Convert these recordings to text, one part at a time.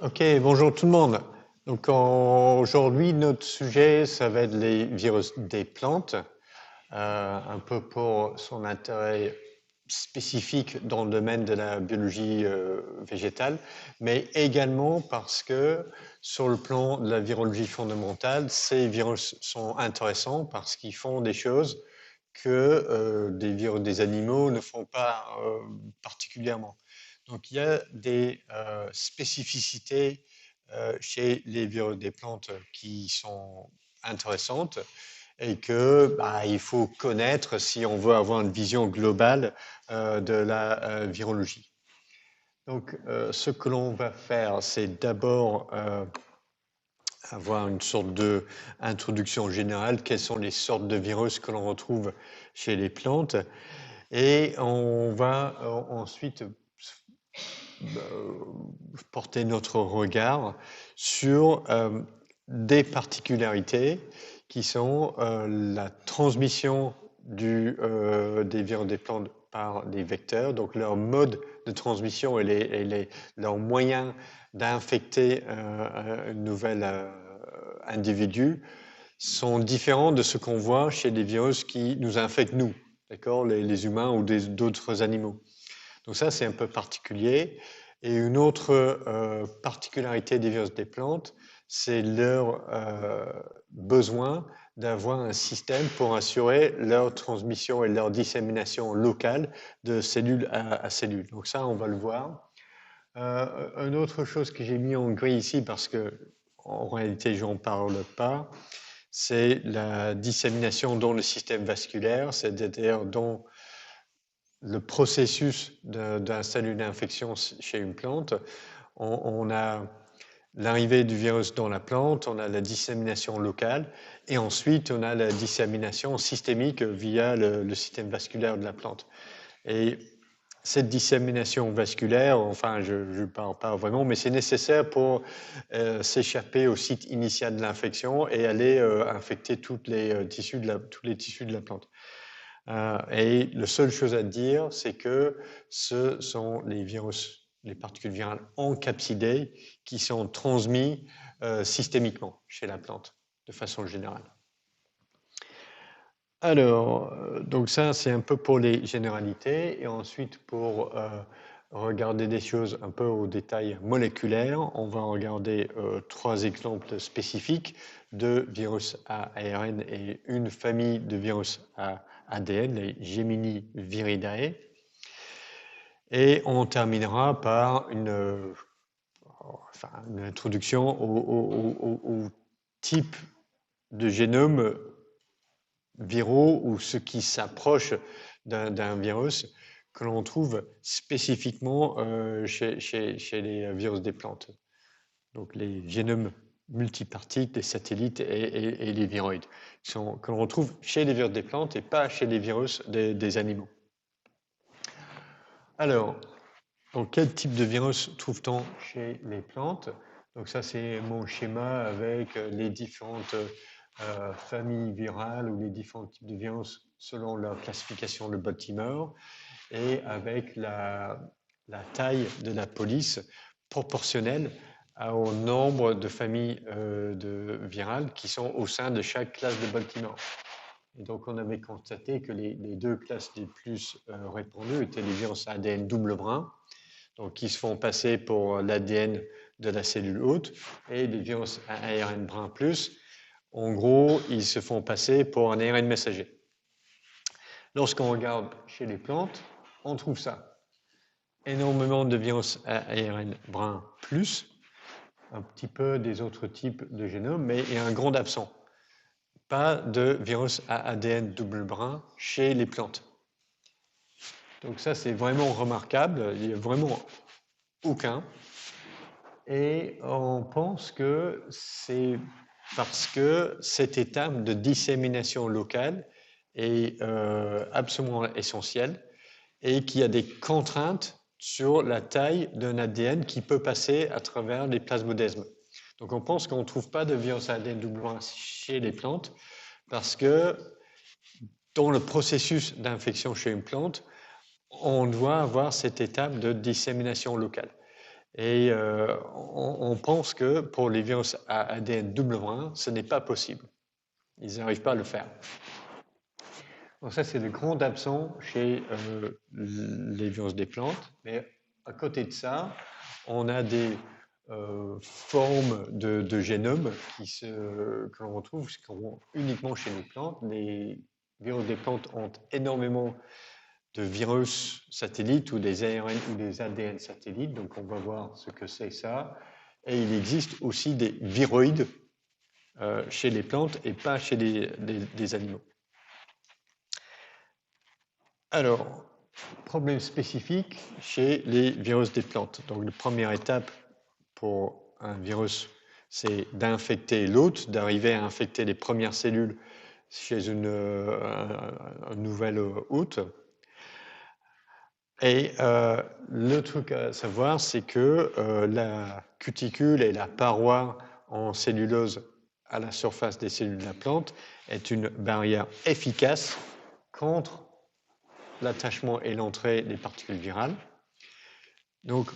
Ok, bonjour tout le monde. Donc aujourd'hui, notre sujet, ça va être les virus des plantes, un peu pour son intérêt spécifique dans le domaine de la biologie végétale, mais également parce que sur le plan de la virologie fondamentale, ces virus sont intéressants parce qu'ils font des choses que des virus des animaux ne font pas particulièrement. Donc il y a des spécificités chez les virus des plantes qui sont intéressantes et que il faut connaître si on veut avoir une vision globale de la virologie. Donc ce que l'on va faire, c'est d'abord avoir une sorte d'introduction générale, quelles sont les sortes de virus que l'on retrouve chez les plantes, et on va ensuite porter notre regard sur des particularités qui sont la transmission des virus des plantes par des vecteurs, donc leur mode de transmission et leur moyen d'infecter un nouvel individu sont différents de ce qu'on voit chez des virus qui nous infectent nous, d'accord, les humains ou d'autres animaux. Donc ça, c'est un peu particulier. Et une autre particularité des virus des plantes, c'est leur besoin d'avoir un système pour assurer leur transmission et leur dissémination locale de cellule à cellule. Donc ça, on va le voir. Une autre chose que j'ai mis en gris ici, parce que en réalité, je n'en parle pas, c'est la dissémination dans le système vasculaire, c'est-à-dire dans le processus d'installer une infection chez une plante. On a l'arrivée du virus dans la plante, on a la dissémination locale, et ensuite on a la dissémination systémique via le système vasculaire de la plante. Et cette dissémination vasculaire, enfin je ne parle pas vraiment, mais c'est nécessaire pour s'échapper au site initial de l'infection et aller infecter tous les tissus de la plante. Et la seule chose à dire, c'est que ce sont les virus, les particules virales encapsidées qui sont transmis systémiquement chez la plante, de façon générale. Alors, donc ça, c'est un peu pour les généralités. Et ensuite, pour regarder des choses un peu au détail moléculaire, on va regarder trois exemples spécifiques de virus à ARN et une famille de virus à ADN, les Geminiviridae. Et on terminera par une introduction au type de génome viraux ou ce qui s'approche d'un virus que l'on trouve spécifiquement chez les virus des plantes. Donc les génomes multipartites, les satellites et les viroïdes, que l'on retrouve chez les virus des plantes et pas chez les virus des animaux. Alors, donc quel type de virus trouve-t-on chez les plantes? Donc ça, c'est mon schéma avec les différentes familles virales ou les différents types de virus selon leur classification de Baltimore et avec la taille de la police proportionnelle au nombre de familles virales qui sont au sein de chaque classe de Baltimore. Et donc, on avait constaté que les deux classes les plus répandues étaient les virus ADN double brin, donc qui se font passer pour l'ADN de la cellule hôte, et les virus ARN brun plus. En gros, ils se font passer pour un ARN messager. Lorsqu'on regarde chez les plantes, on trouve ça. Énormément de virus ARN brun plus, un petit peu des autres types de génomes, mais il y a un grand absent. Pas de virus à ADN double brin chez les plantes. Donc ça, c'est vraiment remarquable. Il n'y a vraiment aucun. Et on pense que c'est parce que cette étape de dissémination locale est absolument essentielle et qu'il y a des contraintes sur la taille d'un ADN qui peut passer à travers les plasmodesmes. Donc on pense qu'on ne trouve pas de virus ADN double brin chez les plantes parce que dans le processus d'infection chez une plante, on doit avoir cette étape de dissémination locale. Et on pense que pour les virus à ADN double 1, ce n'est pas possible. Ils n'arrivent pas à le faire. Donc ça, c'est le grand absent chez les virus des plantes. Mais à côté de ça, on a des formes de génome que l'on retrouve uniquement chez les plantes. Les virus des plantes ont énormément de virus satellites ou des ARN ou des ADN satellites. Donc on va voir ce que c'est ça. Et il existe aussi des viroïdes chez les plantes et pas chez les animaux. Alors, problème spécifique chez les virus des plantes. Donc la première étape pour un virus, c'est d'infecter l'hôte, d'arriver à infecter les premières cellules chez un nouvel hôte. Et le truc à savoir, c'est que la cuticule et la paroi en cellulose à la surface des cellules de la plante est une barrière efficace contre l'attachement et l'entrée des particules virales. Donc,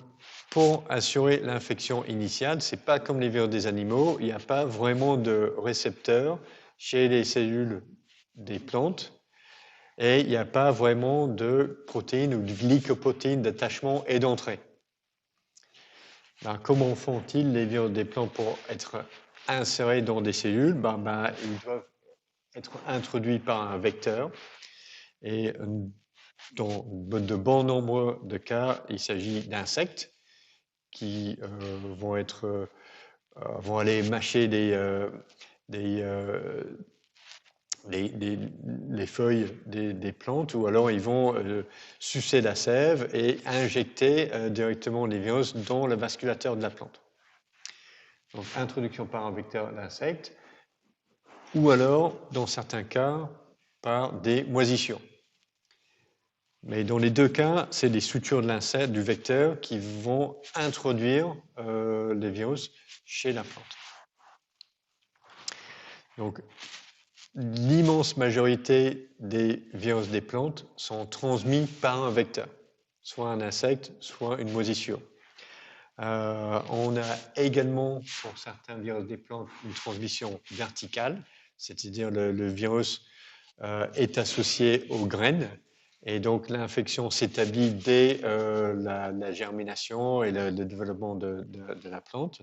pour assurer l'infection initiale, ce n'est pas comme les virus des animaux, il n'y a pas vraiment de récepteurs chez les cellules des plantes et il n'y a pas vraiment de protéines ou de glycoprotéines d'attachement et d'entrée. Comment font-ils les virus des plantes pour être insérés dans des cellules? Ils doivent être introduits par un vecteur et dans de bon nombre de cas, il s'agit d'insectes qui vont aller mâcher les feuilles des plantes, ou alors ils vont sucer la sève et injecter directement les virus dans le vasculateur de la plante. Donc introduction par un vecteur d'insectes, ou alors, dans certains cas, par des moisissures. Mais dans les deux cas, c'est les sutures de l'insecte, du vecteur, qui vont introduire les virus chez la plante. Donc, l'immense majorité des virus des plantes sont transmis par un vecteur, soit un insecte, soit une moisissure. On a également, pour certains virus des plantes, une transmission verticale, c'est-à-dire le virus est associé aux graines, et donc l'infection s'établit dès la germination et le développement de la plante.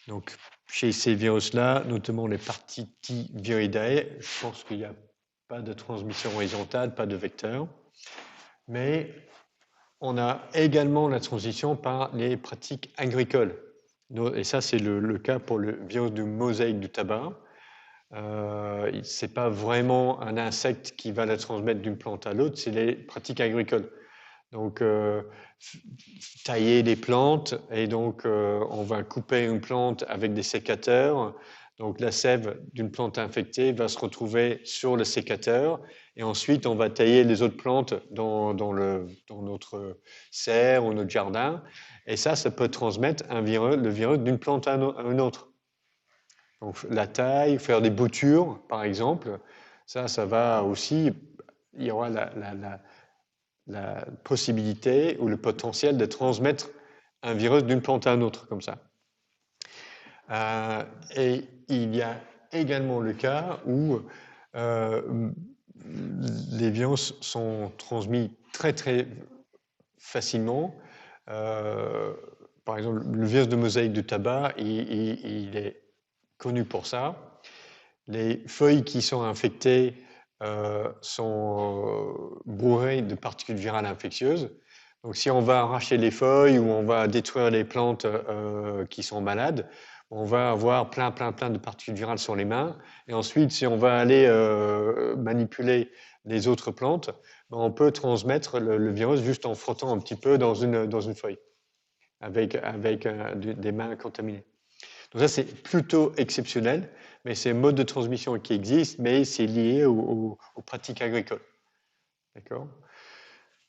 Donc, chez ces virus-là, notamment les Partiviridae, je pense qu'il n'y a pas de transmission horizontale, pas de vecteur. Mais on a également la transition par les pratiques agricoles. Et ça, c'est le cas pour le virus de mosaïque du tabac. Ce n'est pas vraiment un insecte qui va la transmettre d'une plante à l'autre, c'est les pratiques agricoles. Donc, tailler les plantes, et donc on va couper une plante avec des sécateurs. Donc la sève d'une plante infectée va se retrouver sur le sécateur, et ensuite on va tailler les autres plantes dans notre serre ou notre jardin, et ça peut transmettre le virus d'une plante à une autre. Donc la taille, faire des boutures par exemple, ça va aussi, il y aura la possibilité ou le potentiel de transmettre un virus d'une plante à une autre, comme ça. Et il y a également le cas où les virus sont transmis très très facilement. Par exemple, le virus de mosaïque du tabac, il est connu pour ça. Les feuilles qui sont infectées sont bourrées de particules virales infectieuses. Donc si on va arracher les feuilles ou on va détruire les plantes qui sont malades, on va avoir plein de particules virales sur les mains. Et ensuite, si on va aller manipuler les autres plantes, on peut transmettre le virus juste en frottant un petit peu dans une feuille avec des mains contaminées. Donc ça, c'est plutôt exceptionnel, mais c'est un mode de transmission qui existe, mais c'est lié aux pratiques agricoles. D'accord ?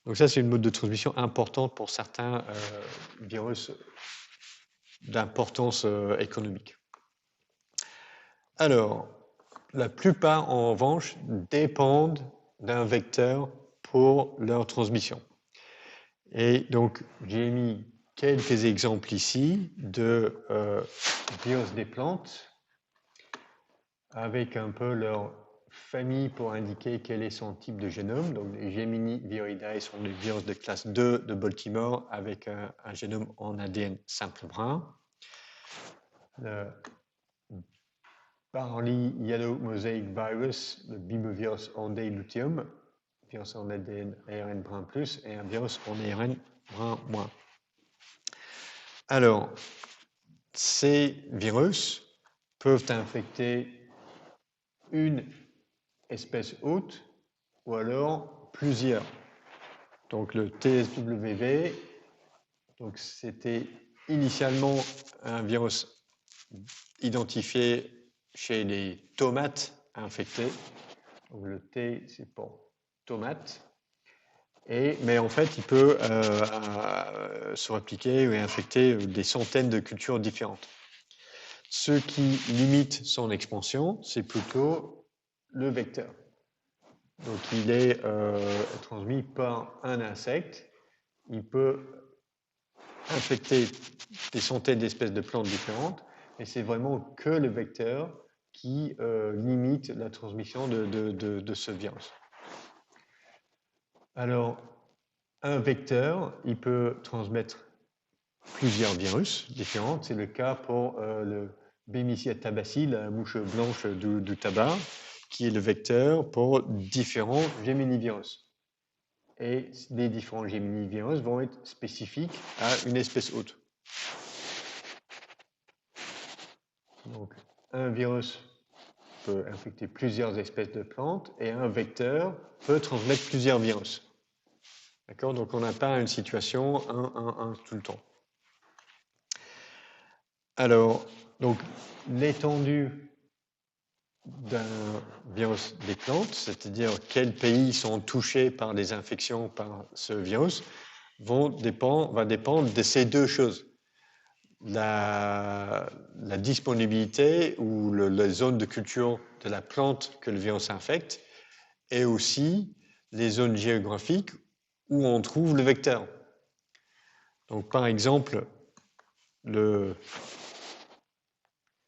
Donc ça, c'est une mode de transmission importante pour certains virus d'importance économique. Alors, la plupart, en revanche, dépendent d'un vecteur pour leur transmission. Et donc, j'ai mis quelques exemples ici de virus des plantes avec un peu leur famille pour indiquer quel est son type de génome. Donc les Gemini viridae sont des virus de classe 2 de Baltimore avec un génome en ADN simple brun. Le Barley Yellow Mosaic Virus, le Bibovirus Ondei luteum, virus en ADN ARN brun plus et un virus en ARN brun moins. Alors, ces virus peuvent infecter une espèce hôte ou alors plusieurs. Donc le TSWV, donc c'était initialement un virus identifié chez les tomates infectées. Donc le T c'est pour tomate. Mais en fait, il peut se répliquer ou infecter des centaines de cultures différentes. Ce qui limite son expansion, c'est plutôt le vecteur. Donc il est transmis par un insecte. Il peut infecter des centaines d'espèces de plantes différentes, et c'est vraiment que le vecteur qui limite la transmission de ce virus. Alors, un vecteur, il peut transmettre plusieurs virus différents. C'est le cas pour le Bemisia tabaci, la mouche blanche du tabac, qui est le vecteur pour différents Gemini-virus. Et les différents Gemini-virus vont être spécifiques à une espèce hôte. Donc, un virus peut infecter plusieurs espèces de plantes et un vecteur peut transmettre plusieurs virus. D'accord? Donc, on n'a pas une situation 1-1-1 tout le temps. Alors, donc, l'étendue d'un virus des plantes, c'est-à-dire quels pays sont touchés par des infections par ce virus, va dépendre de ces deux choses. La disponibilité ou la zone de culture de la plante que le virus infecte et aussi les zones géographiques où on trouve le vecteur. Donc, par exemple, le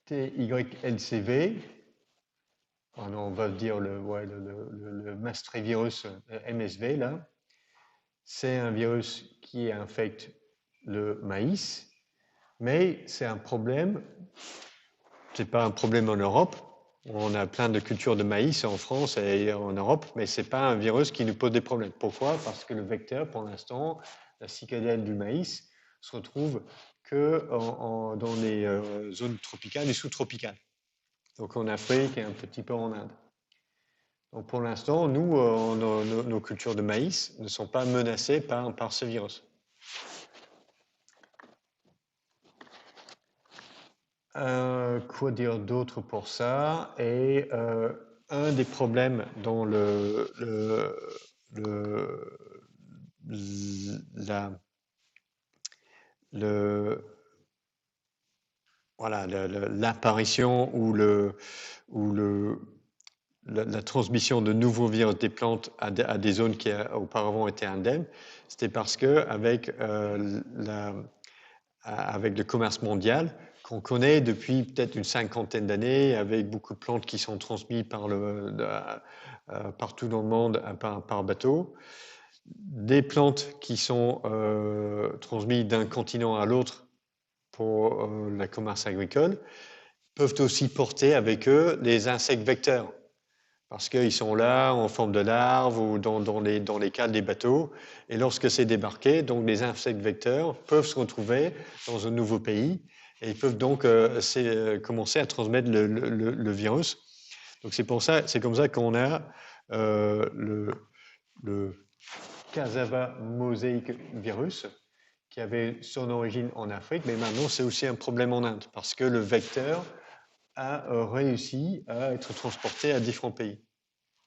TYLCV, on va dire le Mastrevirus MSV, là, c'est un virus qui infecte le maïs, mais c'est un problème, c'est pas un problème en Europe. On a plein de cultures de maïs en France et en Europe, mais c'est pas un virus qui nous pose des problèmes. Pourquoi? Parce que le vecteur, pour l'instant, la cicadelle du maïs, se retrouve que dans les zones tropicales et sous-tropicales. Donc en Afrique et un petit peu en Inde. Donc pour l'instant, nous, nos cultures de maïs ne sont pas menacées par ce virus. Quoi dire d'autre pour ça? Et un des problèmes dans l'apparition ou la transmission de nouveaux virus des plantes à des zones qui auparavant étaient indemnes, c'était parce que avec le commerce mondial qu'on connaît depuis peut-être une cinquantaine d'années, avec beaucoup de plantes qui sont transmises partout dans le monde par bateau, des plantes qui sont transmises d'un continent à l'autre pour le commerce agricole, peuvent aussi porter avec eux les insectes vecteurs, parce qu'ils sont là en forme de larves ou dans les cales des bateaux. Et lorsque c'est débarqué, donc les insectes vecteurs peuvent se retrouver dans un nouveau pays et ils peuvent donc commencer à transmettre le virus. Donc c'est comme ça qu'on a le Cassava mosaic virus, qui avait son origine en Afrique, mais maintenant c'est aussi un problème en Inde, parce que le vecteur a réussi à être transporté à différents pays,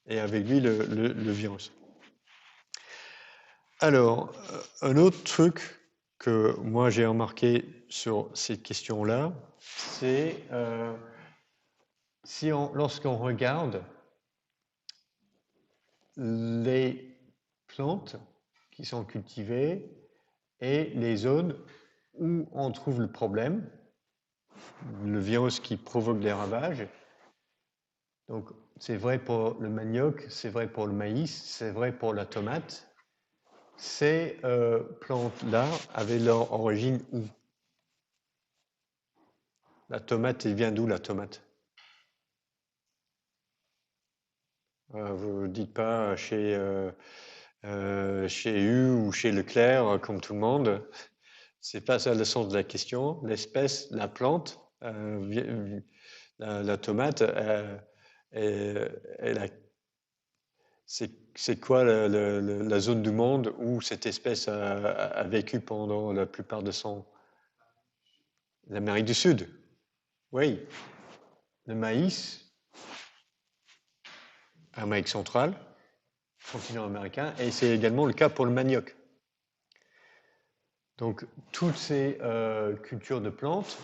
et avec lui le virus. Alors, un autre truc que moi j'ai remarqué sur ces questions-là, c'est lorsqu'on regarde les plantes qui sont cultivées et les zones où on trouve le problème, le virus qui provoque les ravages. Donc, c'est vrai pour le manioc, c'est vrai pour le maïs, c'est vrai pour la tomate. Ces plantes-là avaient leur origine où? La tomate, elle vient d'où la tomate? Vous ne dites pas chez U ou chez Leclerc, comme tout le monde. C'est pas ça le sens de la question. L'espèce, la plante, la tomate, c'est quoi la zone du monde où cette espèce a vécu pendant la plupart de son... L'Amérique du Sud. Oui. Le maïs, Amérique centrale, continent américain, et c'est également le cas pour le manioc. Donc, toutes ces cultures de plantes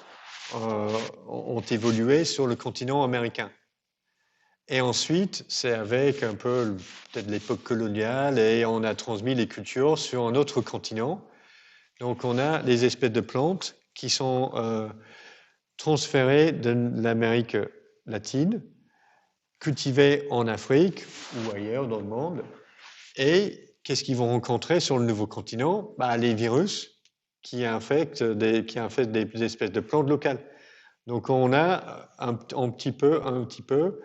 ont évolué sur le continent américain. Et ensuite, c'est avec un peu peut-être l'époque coloniale et on a transmis les cultures sur un autre continent. Donc, on a les espèces de plantes qui sont transférées de l'Amérique latine, cultivées en Afrique ou ailleurs dans le monde. Et qu'est-ce qu'ils vont rencontrer sur le nouveau continent? Les virus qui infectent des espèces de plantes locales. Donc, on a un petit peu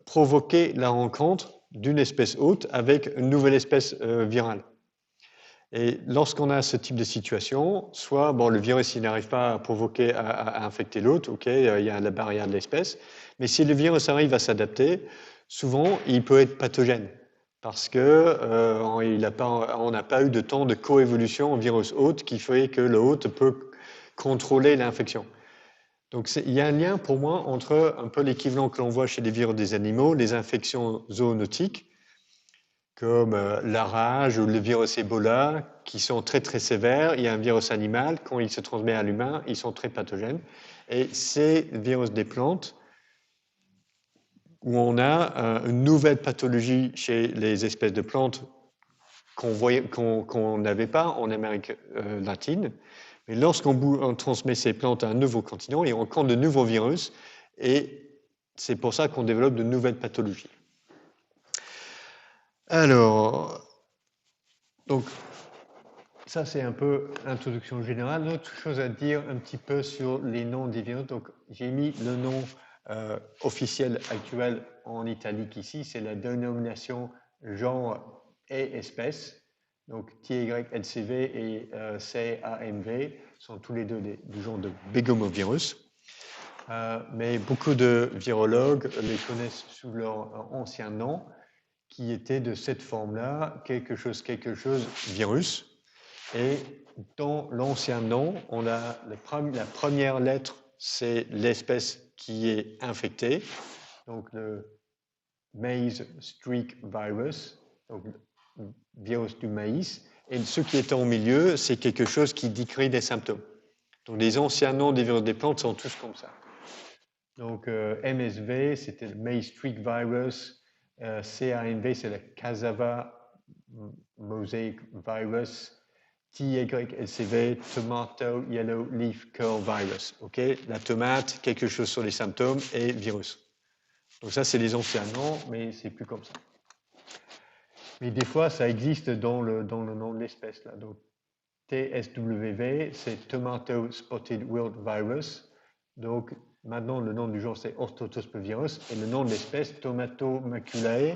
provoqué la rencontre d'une espèce hôte avec une nouvelle espèce virale. Et lorsqu'on a ce type de situation, soit le virus n'arrive pas à infecter l'hôte, ok, il y a la barrière de l'espèce, mais si le virus arrive à s'adapter, souvent il peut être pathogène parce que on n'a pas eu de temps de coévolution en virus hôte qui fait que le hôte peut contrôler l'infection. Donc il y a un lien pour moi entre un peu l'équivalent que l'on voit chez les virus des animaux, les infections zoonotiques, comme la rage ou le virus Ebola, qui sont très très sévères. Il y a un virus animal, quand il se transmet à l'humain, ils sont très pathogènes. Et ces virus des plantes, où on a une nouvelle pathologie chez les espèces de plantes qu'on n'avait pas en Amérique latine. Mais lorsqu'on transmet ces plantes à un nouveau continent, il y a encore de nouveaux virus, et c'est pour ça qu'on développe de nouvelles pathologies. Alors, donc, ça c'est un peu l'introduction générale. Autre chose à dire un petit peu sur les noms des virus. Donc, j'ai mis le nom officiel actuel en italique ici, c'est la dénomination genre et espèce. Donc, TYLCV et CAMV sont tous les deux du genre de Begomovirus. Mais beaucoup de virologues les connaissent sous leur ancien nom, qui était de cette forme-là, quelque chose virus. Et dans l'ancien nom, on a la première lettre, c'est l'espèce qui est infectée, donc le maize streak virus, donc le virus du maïs. Et ce qui est en milieu, c'est quelque chose qui décrit des symptômes. Donc les anciens noms des virus des plantes sont tous comme ça. Donc MSV, c'était le maize streak virus. CANV, c'est le cassava mosaic virus. TYLCV, tomato yellow leaf curl virus. Okay, la tomate, quelque chose sur les symptômes et virus. Donc ça, c'est les anciens noms, mais c'est plus comme ça. Mais des fois, ça existe dans le nom de l'espèce. Donc TSWV, c'est tomato spotted wilt virus. Donc maintenant, le nom du genre, c'est Orthotospevirus, et le nom de l'espèce, Tomatomaculae,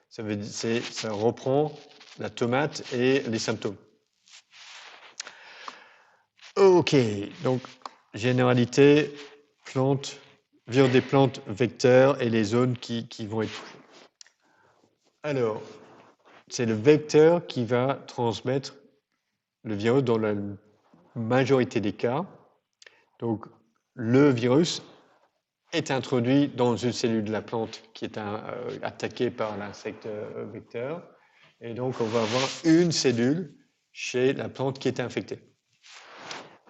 ça reprend la tomate et les symptômes. Ok, donc généralité, plantes, virus des plantes, vecteurs et les zones qui vont être touchées. Alors, c'est le vecteur qui va transmettre le virus dans la majorité des cas. Donc, le virus est introduit dans une cellule de la plante qui est attaquée par l'insecte vecteur. Et donc, on va avoir une cellule chez la plante qui est infectée.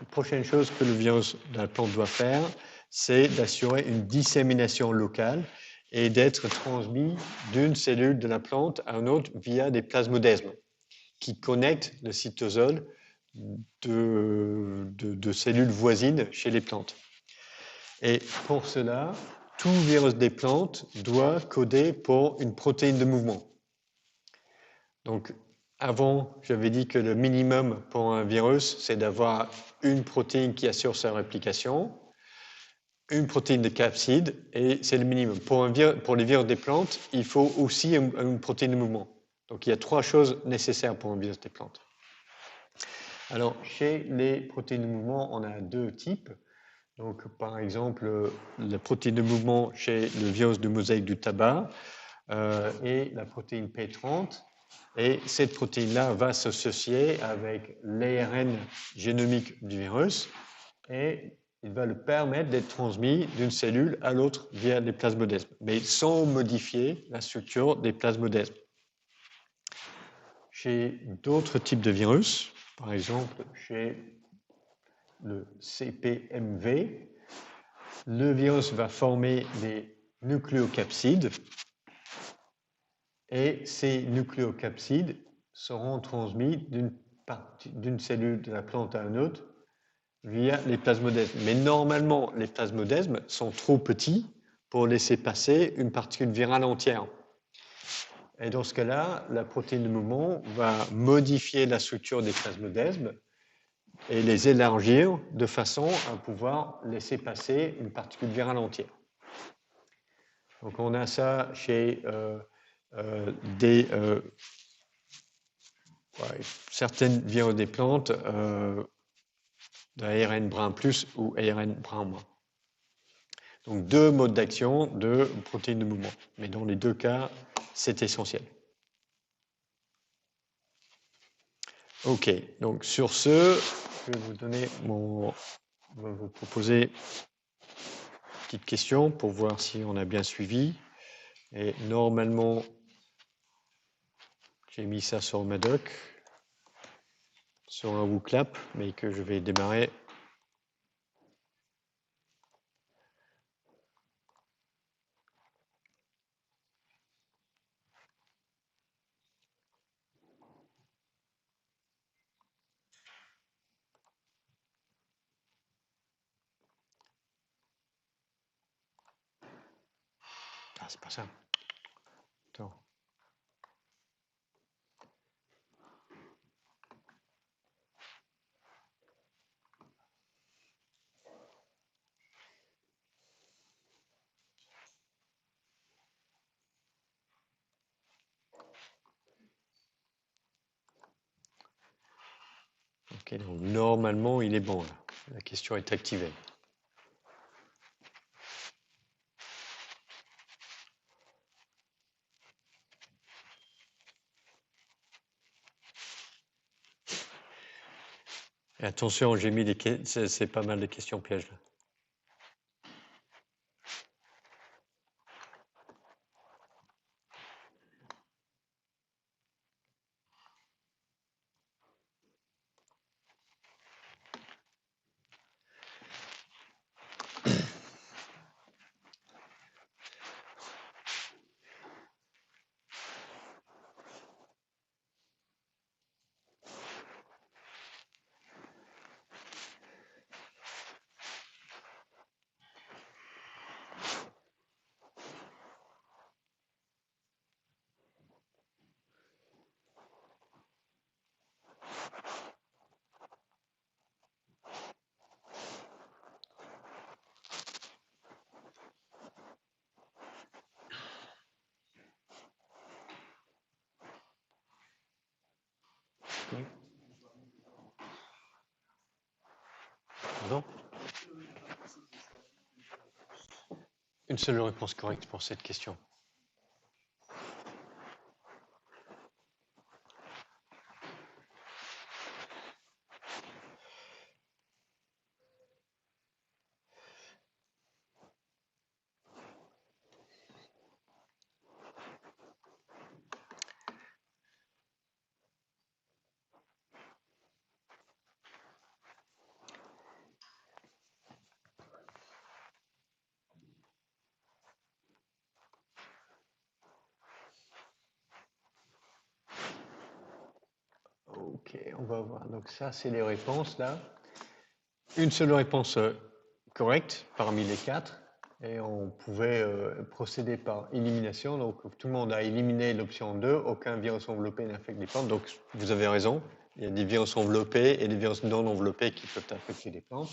La prochaine chose que le virus de la plante doit faire, c'est d'assurer une dissémination locale et d'être transmis d'une cellule de la plante à une autre via des plasmodesmes qui connectent le cytosol de cellules voisines chez les plantes. Et pour cela, tout virus des plantes doit coder pour une protéine de mouvement. Donc, avant, j'avais dit que le minimum pour un virus, c'est d'avoir une protéine qui assure sa réplication, une protéine de capside, et c'est le minimum. Pour les virus des plantes, il faut aussi une protéine de mouvement. Donc, il y a 3 choses nécessaires pour un virus des plantes. Alors, chez les protéines de mouvement, on a 2 types. Donc, par exemple, la protéine de mouvement chez le virus de mosaïque du tabac et la protéine P30. Et cette protéine-là va s'associer avec l'ARN génomique du virus et il va le permettre d'être transmis d'une cellule à l'autre via les plasmodesmes, mais sans modifier la structure des plasmodesmes. Chez d'autres types de virus, par exemple chez le CPMV, le virus va former des nucléocapsides et ces nucléocapsides seront transmis d'une cellule de la plante à une autre via les plasmodesmes. Mais normalement, les plasmodesmes sont trop petits pour laisser passer une particule virale entière. Et dans ce cas-là, la protéine de mouvement va modifier la structure des plasmodesmes et les élargir de façon à pouvoir laisser passer une particule virale entière. Donc on a ça chez certaines virus des plantes d'ARN brun plus ou ARN brun moins. Donc 2 modes d'action de protéines de mouvement. Mais dans les 2 cas, c'est essentiel. OK, donc sur ce, je vais vous proposer une petite question pour voir si on a bien suivi. Et normalement, j'ai mis ça sur ma doc, sur un WooClap, mais que je vais démarrer. Ah, c'est pas ça. Attends. Ok, donc normalement, il est bon, là. La question est activée. Et attention, j'ai mis c'est pas mal de questions pièges, là. Pardon ? Une seule réponse correcte pour cette question. Ok, on va voir. Donc ça, c'est les réponses là. Une seule réponse correcte parmi les 4. Et on pouvait procéder par élimination. Donc tout le monde a éliminé l'option 2. Aucun virus enveloppé n'affecte les plantes. Donc vous avez raison. Il y a des virus enveloppés et des virus non enveloppés qui peuvent affecter les plantes.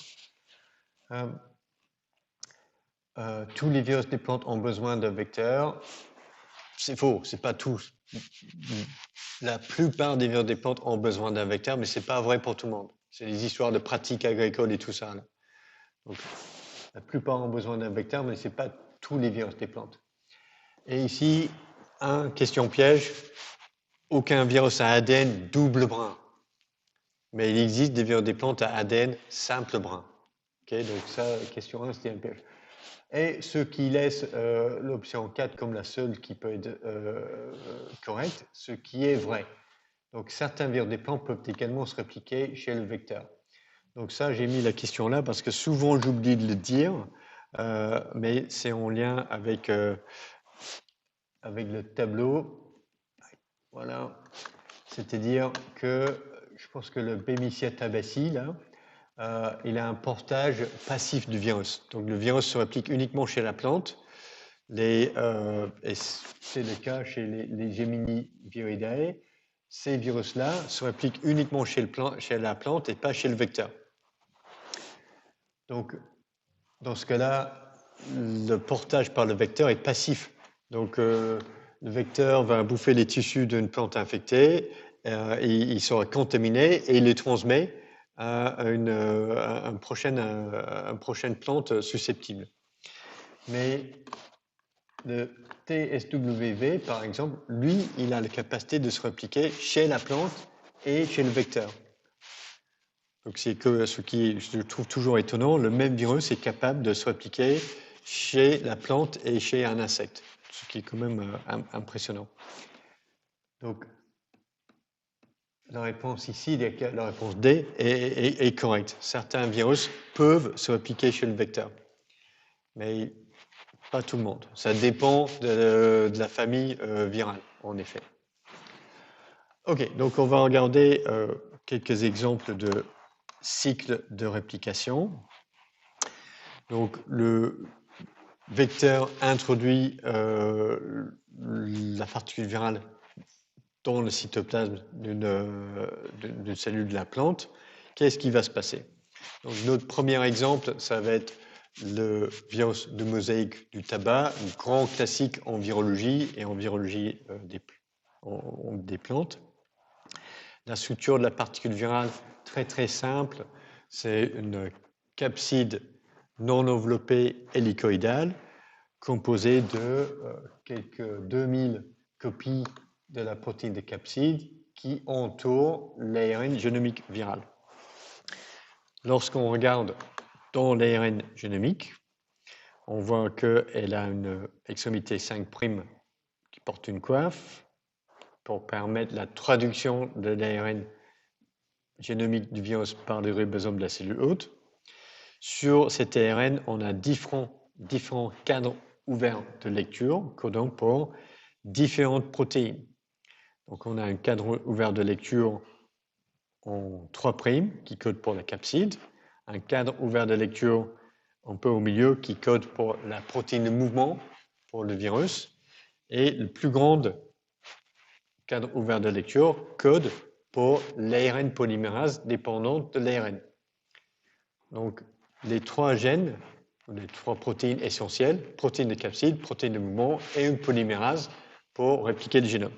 Tous les virus des plantes ont besoin d'un vecteur. C'est faux, c'est pas tous. La plupart des virus des plantes ont besoin d'un vecteur, mais c'est pas vrai pour tout le monde. C'est des histoires de pratiques agricoles et tout ça. Là. Donc, la plupart ont besoin d'un vecteur, mais ce n'est pas tous les virus des plantes. Et ici, question piège, aucun virus à ADN double brin. Mais il existe des virus des plantes à ADN simple brin. Okay, donc ça, question 1, c'était un piège. Et ce qui laisse l'option 4 comme la seule qui peut être correcte, ce qui est vrai. Donc certains virus des plantes peuvent également se répliquer chez le vecteur. Donc ça, j'ai mis la question là parce que souvent j'oublie de le dire, mais c'est en lien avec, avec le tableau. Voilà. C'est-à-dire que je pense que le Bemisia tabaci, là, il a un portage passif du virus. Donc le virus se réplique uniquement chez la plante. Et c'est le cas chez les Gemini viridae. Ces virus-là se répliquent uniquement chez la plante et pas chez le vecteur. Donc, dans ce cas-là, le portage par le vecteur est passif. Donc, le vecteur va bouffer les tissus d'une plante infectée, il sera contaminé et il les transmet à une prochaine plante susceptible. Mais le TSWV, par exemple, lui, il a la capacité de se répliquer chez la plante et chez le vecteur. Donc c'est que ce qui je trouve toujours étonnant, le même virus est capable de se répliquer chez la plante et chez un insecte, ce qui est quand même impressionnant. Donc la réponse ici, la réponse D est correcte. Certains virus peuvent se répliquer chez le vecteur, mais pas tout le monde. Ça dépend de la famille virale, en effet. Ok, donc on va regarder quelques exemples de cycles de réplication. Donc le vecteur introduit la particule virale dans le cytoplasme d'une cellule de la plante. Qu'est-ce qui va se passer? Donc notre premier exemple, ça va être le virus de mosaïque du tabac, un grand classique en virologie et en virologie des plantes. La structure de la particule virale, très très simple, c'est une capside non enveloppée hélicoïdale composée de quelques 2000 copies de la protéine de capside qui entoure l'ARN génomique viral. Lorsqu'on regarde dans l'ARN génomique, on voit qu'elle a une extrémité 5' qui porte une coiffe pour permettre la traduction de l'ARN génomique du virus par le ribosome de la cellule hôte. Sur cet ARN, on a différents cadres ouverts de lecture codant pour différentes protéines. Donc on a un cadre ouvert de lecture en 3' qui code pour la capside, un cadre ouvert de lecture un peu au milieu qui code pour la protéine de mouvement pour le virus, et le plus grand cadre ouvert de lecture code pour l'ARN polymérase dépendante de l'ARN. Donc les 3 gènes, les 3 protéines essentielles, protéine de capside, protéine de mouvement et une polymérase pour répliquer le génome.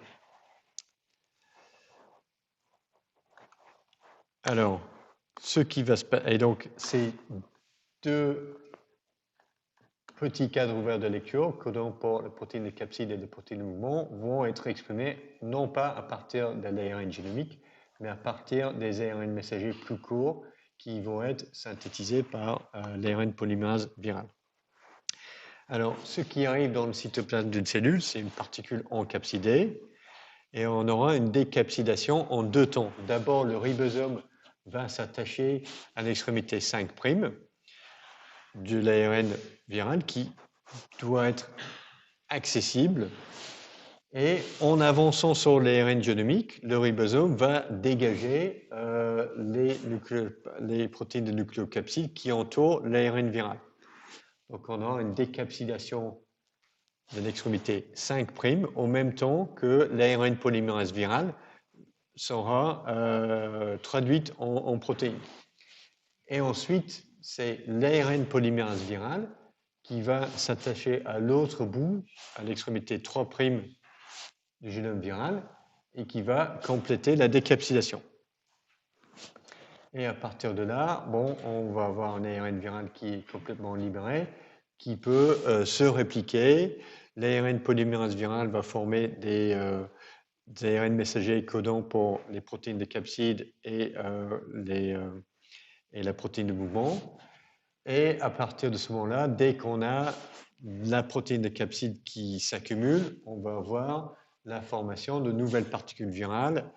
Alors, ce qui va se passer, et donc ces 2 petits cadres ouverts de lecture, codant pour la protéine de capside et la protéine de mouvement, vont être exprimés non pas à partir de l'ARN génomique, mais à partir des ARN messagers plus courts qui vont être synthétisés par l'ARN polymérase virale. Alors, ce qui arrive dans le cytoplasme d'une cellule, c'est une particule encapsidée, et on aura une décapsidation en 2 temps. D'abord, le ribosome va s'attacher à l'extrémité 5' de l'ARN viral qui doit être accessible Et en avançant sur l'ARN génomique, le ribosome va dégager les protéines de nucléocapsides qui entourent l'ARN viral. Donc on a une décapsidation de l'extrémité 5' au même temps que l'ARN polymérase virale sera traduite en protéines. Et ensuite, c'est l'ARN polymérase virale qui va s'attacher à l'autre bout, à l'extrémité 3' du génome viral, et qui va compléter la décapsidation. Et à partir de là, bon, on va avoir un ARN viral qui est complètement libéré, qui peut se répliquer. L'ARN polymérase virale va former des ARN messagers codants pour les protéines de capsides et la protéine de mouvement. Et à partir de ce moment-là, dès qu'on a la protéine de capside qui s'accumule, on va avoir la formation de nouvelles particules virales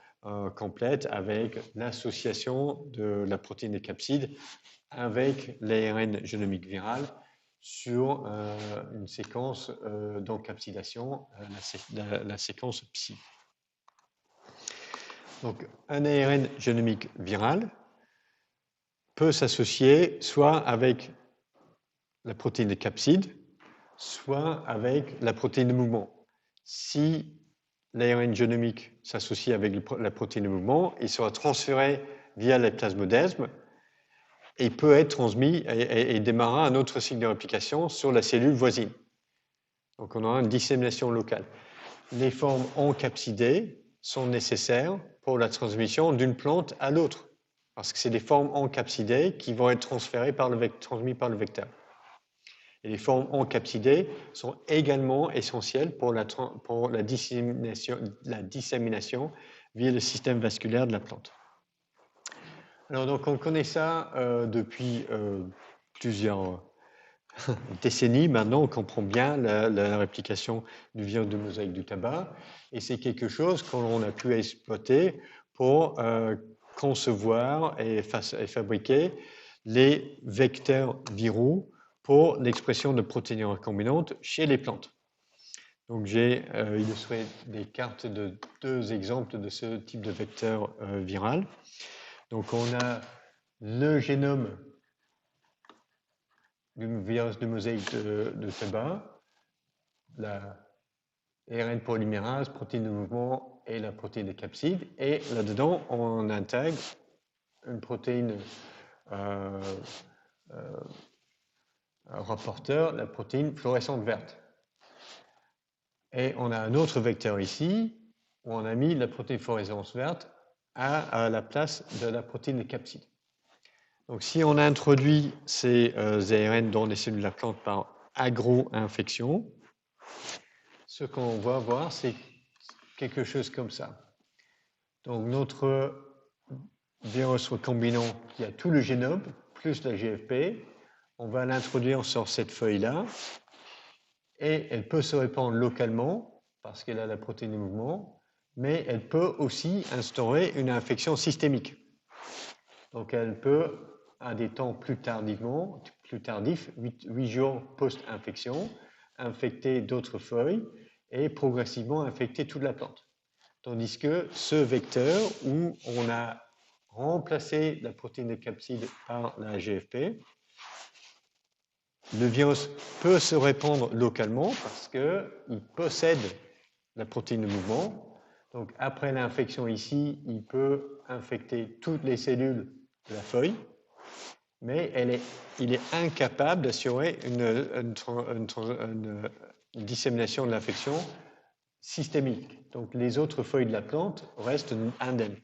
complètes avec l'association de la protéine de capside avec l'ARN génomique viral sur une séquence d'encapsidation, la séquence PSI. Donc, un ARN génomique viral peut s'associer soit avec la protéine de capside, soit avec la protéine de mouvement. Si l'ARN génomique s'associe avec la protéine de mouvement, il sera transféré via les plasmodesmes et peut être transmis et démarrera un autre cycle de réplication sur la cellule voisine. Donc on aura une dissémination locale. Les formes encapsidées sont nécessaires pour la transmission d'une plante à l'autre, parce que c'est des formes encapsidées qui vont être transmises par le vecteur. Et les formes encapsidées sont également essentielles pour la dissémination via le système vasculaire de la plante. Alors donc on connaît ça depuis plusieurs décennies. Maintenant on comprend bien la réplication du virus de mosaïque du tabac et c'est quelque chose qu'on a pu exploiter pour concevoir et fabriquer les vecteurs viraux pour l'expression de protéines recombinantes chez les plantes. Donc j'ai illustré des cartes de 2 exemples de ce type de vecteur viral. Donc on a le génome du virus de mosaïque de tabac, la ARN polymérase, protéine de mouvement et la protéine de capside. Et là-dedans, on intègre une protéine rapporteur, la protéine fluorescente verte. Et on a un autre vecteur ici, où on a mis la protéine fluorescence verte à la place de la protéine de capside. Donc si on introduit ces ARN dans les cellules de la plante par agro-infection, ce qu'on va voir, c'est quelque chose comme ça. Donc notre virus recombinant qui a tout le génome, plus la GFP, on va l'introduire sur cette feuille-là, et elle peut se répandre localement, parce qu'elle a la protéine de mouvement, mais elle peut aussi instaurer une infection systémique. Donc elle peut, à des temps plus tardifs, 8 jours post-infection, infecter d'autres feuilles et progressivement infecter toute la plante. Tandis que ce vecteur, où on a remplacé la protéine de capside par la GFP, le virus peut se répandre localement parce qu'il possède la protéine de mouvement. Donc après l'infection ici, il peut infecter toutes les cellules de la feuille, mais il est incapable d'assurer une dissémination de l'infection systémique. Donc les autres feuilles de la plante restent indemnes.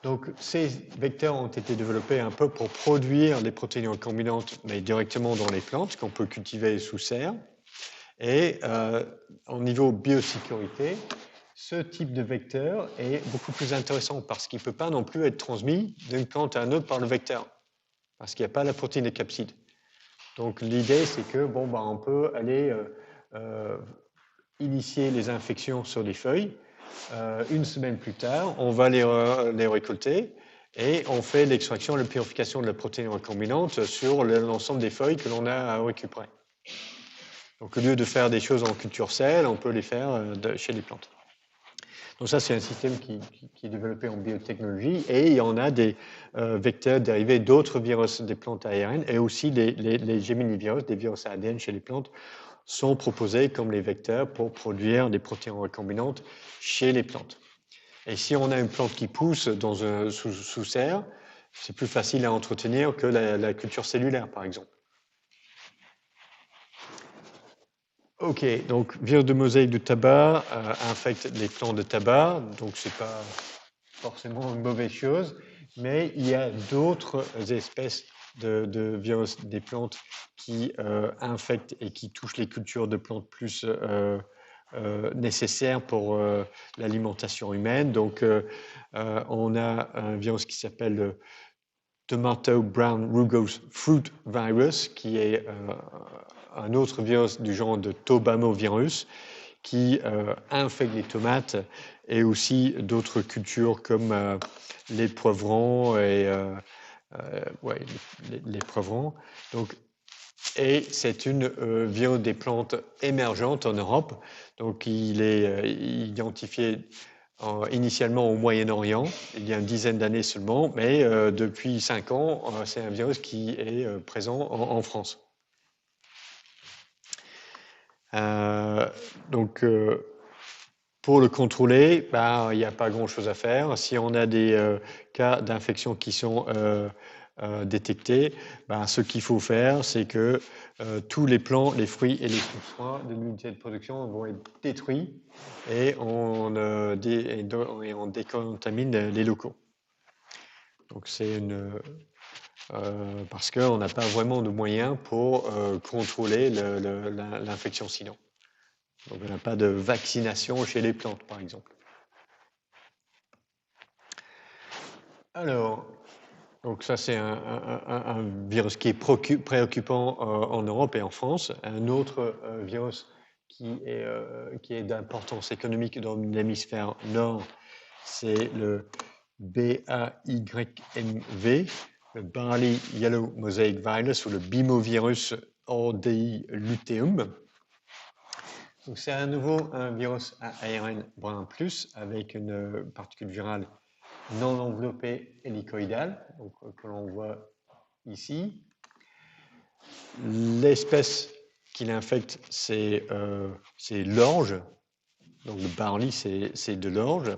Donc ces vecteurs ont été développés un peu pour produire les protéines recombinantes, mais directement dans les plantes qu'on peut cultiver sous serre. Et au niveau biosécurité, ce type de vecteur est beaucoup plus intéressant parce qu'il ne peut pas non plus être transmis d'une plante à une autre par le vecteur, parce qu'il n'y a pas la protéine de capside. Donc l'idée, c'est que on peut aller initier les infections sur les feuilles. Une semaine plus tard, on va les récolter et on fait l'extraction et la purification de la protéine recombinante sur l'ensemble des feuilles que l'on a récupérées. Donc au lieu de faire des choses en culture sel, on peut les faire chez les plantes. Donc ça, c'est un système qui est développé en biotechnologie et il y en a des vecteurs dérivés d'autres virus des plantes ARN et aussi les géminivirus, des virus ADN chez les plantes, sont proposés comme les vecteurs pour produire des protéines recombinantes chez les plantes. Et si on a une plante qui pousse sous serre, c'est plus facile à entretenir que la culture cellulaire, par exemple. Ok, donc virus de mosaïque de tabac infecte les plants de tabac, donc c'est pas forcément une mauvaise chose, mais il y a d'autres espèces de virus des plantes qui infectent et qui touchent les cultures de plantes plus nécessaires pour l'alimentation humaine. Donc on a un virus qui s'appelle le Tomato Brown Rugose Fruit Virus, qui est un autre virus du genre de Tobamovirus, qui infecte les tomates et aussi d'autres cultures comme les poivrons et ouais, les poivrons. Donc, et c'est une virus des plantes émergentes en Europe. Donc, il est identifié initialement au Moyen-Orient, il y a une dizaine d'années seulement, mais depuis 5 ans, c'est un virus qui est présent en France. Donc, pour le contrôler, il n'y a pas grand-chose à faire. Si on a des cas d'infection qui sont détectés, ce qu'il faut faire, c'est que tous les plants, les fruits et les substrats de l'unité de production vont être détruits et on décontamine les locaux. Donc c'est parce qu'on n'a pas vraiment de moyens pour contrôler l'infection sinon. Donc, on n'a pas de vaccination chez les plantes, par exemple. Alors, donc ça, c'est un virus qui est préoccupant en Europe et en France. Un autre virus qui est d'importance économique dans l'hémisphère nord, c'est le BAYMV, le Barley Yellow Mosaic Virus, ou le bimovirus ordi luteum. Donc c'est à nouveau un virus à ARN brun plus avec une particule virale non enveloppée hélicoïdale, donc, que l'on voit ici. L'espèce qui l'infecte, c'est l'orge. Donc le barley, c'est de l'orge.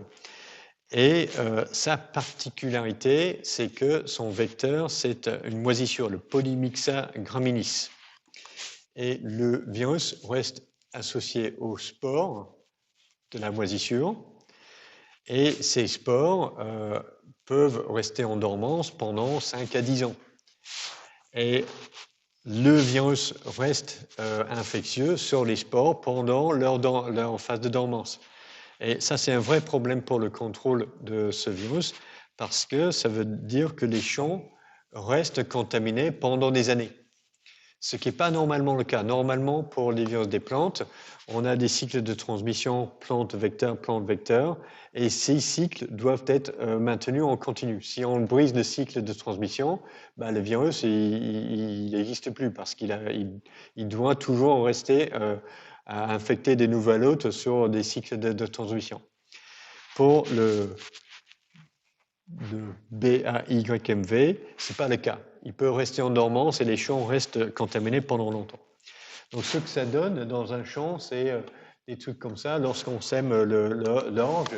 Et sa particularité, c'est que son vecteur, c'est une moisissure, le Polymyxa graminis. Et le virus reste associé aux spores de la moisissure. Et ces spores peuvent rester en dormance pendant 5 à 10 ans. Et le virus reste infectieux sur les spores pendant leur phase de dormance. Et ça, c'est un vrai problème pour le contrôle de ce virus parce que ça veut dire que les champs restent contaminés pendant des années. Ce qui n'est pas normalement le cas. Normalement, pour les virus des plantes, on a des cycles de transmission plante-vecteur, et ces cycles doivent être maintenus en continu. Si on brise le cycle de transmission, le virus, il n'existe plus parce qu'il doit toujours rester à infecter des nouvelles hôtes sur des cycles de transmission. Pour le BAYMV, ce n'est pas le cas. Il peut rester en dormance et les champs restent contaminés pendant longtemps. Donc ce que ça donne dans un champ, c'est des trucs comme ça. Lorsqu'on sème l'orge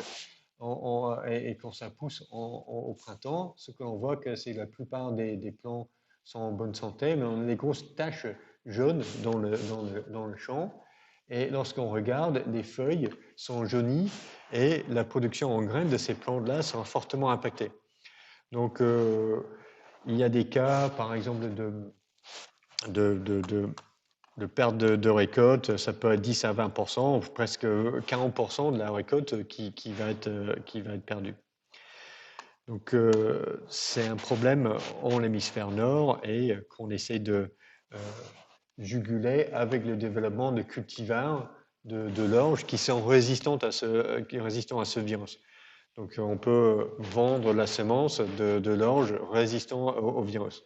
et quand ça pousse au printemps, ce que l'on voit, c'est que la plupart des plants sont en bonne santé, mais on a des grosses taches jaunes dans le champ. Et lorsqu'on regarde, les feuilles sont jaunies et la production en graines de ces plantes-là sera fortement impactée. Donc, il y a des cas, par exemple, de perte de récolte. Ça peut être 10 à 20%, presque 40% de la récolte qui va être perdue. Donc, c'est un problème en l'hémisphère nord et qu'on essaie de juguler avec le développement de cultivars de l'orge qui sont résistants à ce virus. Donc, on peut vendre la semence de l'orge résistant au virus.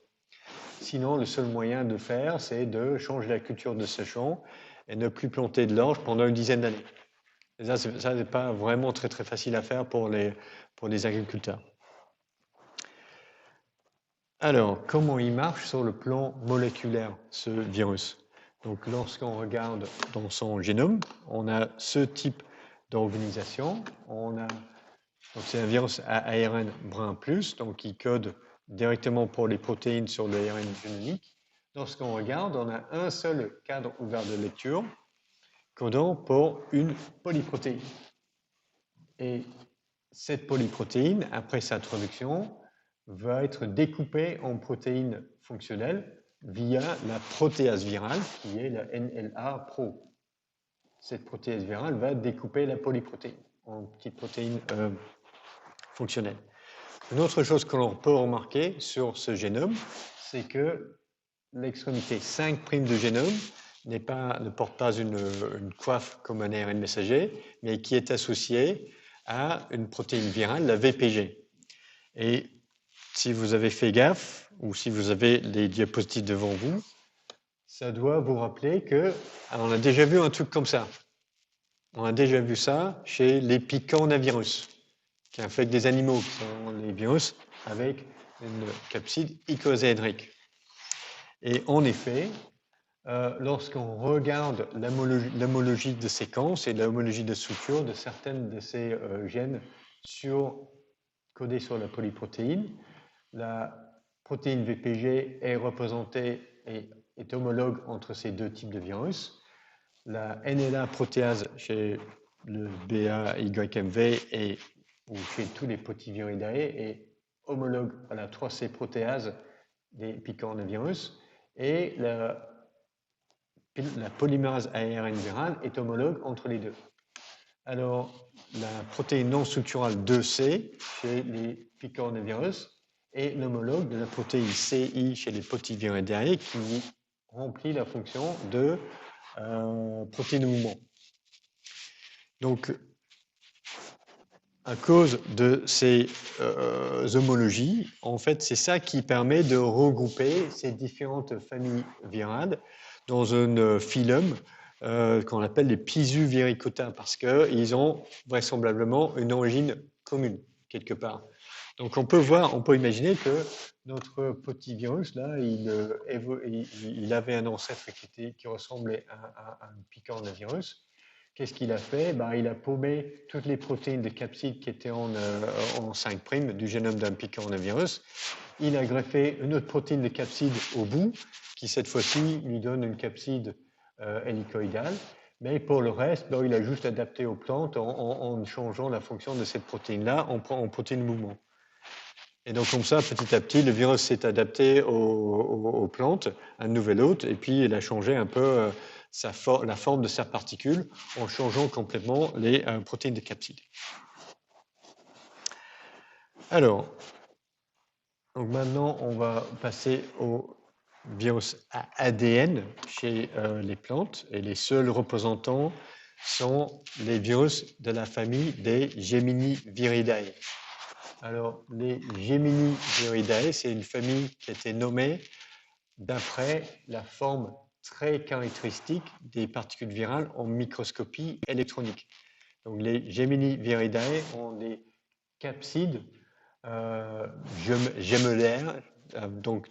Sinon, le seul moyen de faire, c'est de changer la culture de ce champ et ne plus planter de l'orge pendant une dizaine d'années. Et ça n'est pas vraiment très facile à faire pour les agriculteurs. Alors, comment il marche sur le plan moléculaire, ce virus? Donc, lorsqu'on regarde dans son génome, on a ce type d'organisation. Donc, c'est un virus à ARN brun plus, donc qui code directement pour les protéines sur l'ARN génomique. Lorsqu'on regarde, on a un seul cadre ouvert de lecture codant pour une polyprotéine. Et cette polyprotéine, après sa traduction, va être découpée en protéines fonctionnelles via la protéase virale, qui est la NLA-PRO. Cette protéase virale va découper la polyprotéine en petites protéines fonctionnelles. Une autre chose que l'on peut remarquer sur ce génome, c'est que l'extrémité 5' de génome ne porte pas une coiffe comme un ARN messager, mais qui est associée à une protéine virale, la VPG. Et si vous avez fait gaffe, ou si vous avez les diapositives devant vous, ça doit vous rappeler qu'on a déjà vu un truc comme ça. On a déjà vu ça chez les picornavirus, qui infectent des animaux, qui sont les virus avec une capside icosahèdrique. Et en effet, lorsqu'on regarde l'homologie de séquence et l'homologie de structure de certaines de ces gènes codés sur la polyprotéine, la protéine VPG est représentée et est homologue entre ces deux types de virus. La NLA protéase chez le BA-YMV ou chez tous les potiviridae est homologue à la 3C protéase des picornavirus et la polymérase ARN virale est homologue entre les deux. Alors, la protéine non structurale 2C chez les picornavirus est l'homologue de la protéine CI chez les potiviridae qui remplit la fonction de protéine de mouvement. Donc, à cause de ces homologies, en fait, c'est ça qui permet de regrouper ces différentes familles virales dans un phylum qu'on appelle les Pisuviricota, parce qu'ils ont vraisemblablement une origine commune, quelque part. Donc on peut imaginer que notre petit virus, là, il avait un ancêtre qui ressemblait à un picornavirus. Qu'est-ce qu'il a fait? Il a paumé toutes les protéines de capside qui étaient en 5' du génome d'un picornavirus. Il a greffé une autre protéine de capside au bout, qui cette fois-ci lui donne une capside hélicoïdale. Mais pour le reste, il a juste adapté aux plantes en changeant la fonction de cette protéine-là en protéine de mouvement. Et donc comme ça, petit à petit, le virus s'est adapté aux plantes, un nouvel hôte, et puis il a changé un peu la forme de sa particule en changeant complètement les protéines de capside. Alors, donc maintenant, on va passer au virus à ADN chez les plantes, et les seuls représentants sont les virus de la famille des Geminiviridae. Alors, les Geminiviridae, c'est une famille qui a été nommée d'après la forme très caractéristique des particules virales en microscopie électronique. Donc, les Geminiviridae ont des capsides gémellaires, donc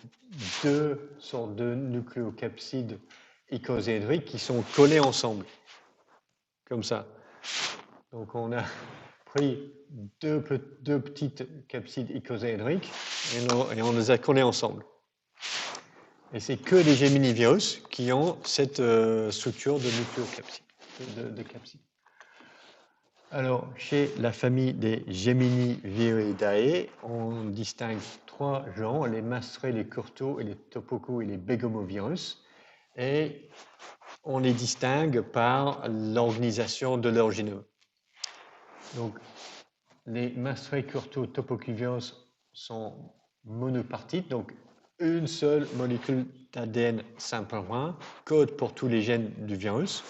deux sortes de nucléocapsides icosahèdriques qui sont collés ensemble, comme ça. Donc, on a pris deux petites capsides icosahèdriques et on les a collés ensemble. Et c'est que les Geminivirus qui ont cette structure de nucléocapsides, de capsides. Alors, chez la famille des Geminiviridae, on distingue trois genres, les Mastrae, les Curto, et les Topoco et les Begomovirus. Et on les distingue par l'organisation de leur génome. Donc, les Mastrae, Curto, Topocuvirus sont monopartites, donc une seule molécule d'ADN simple brun code pour tous les gènes du virus,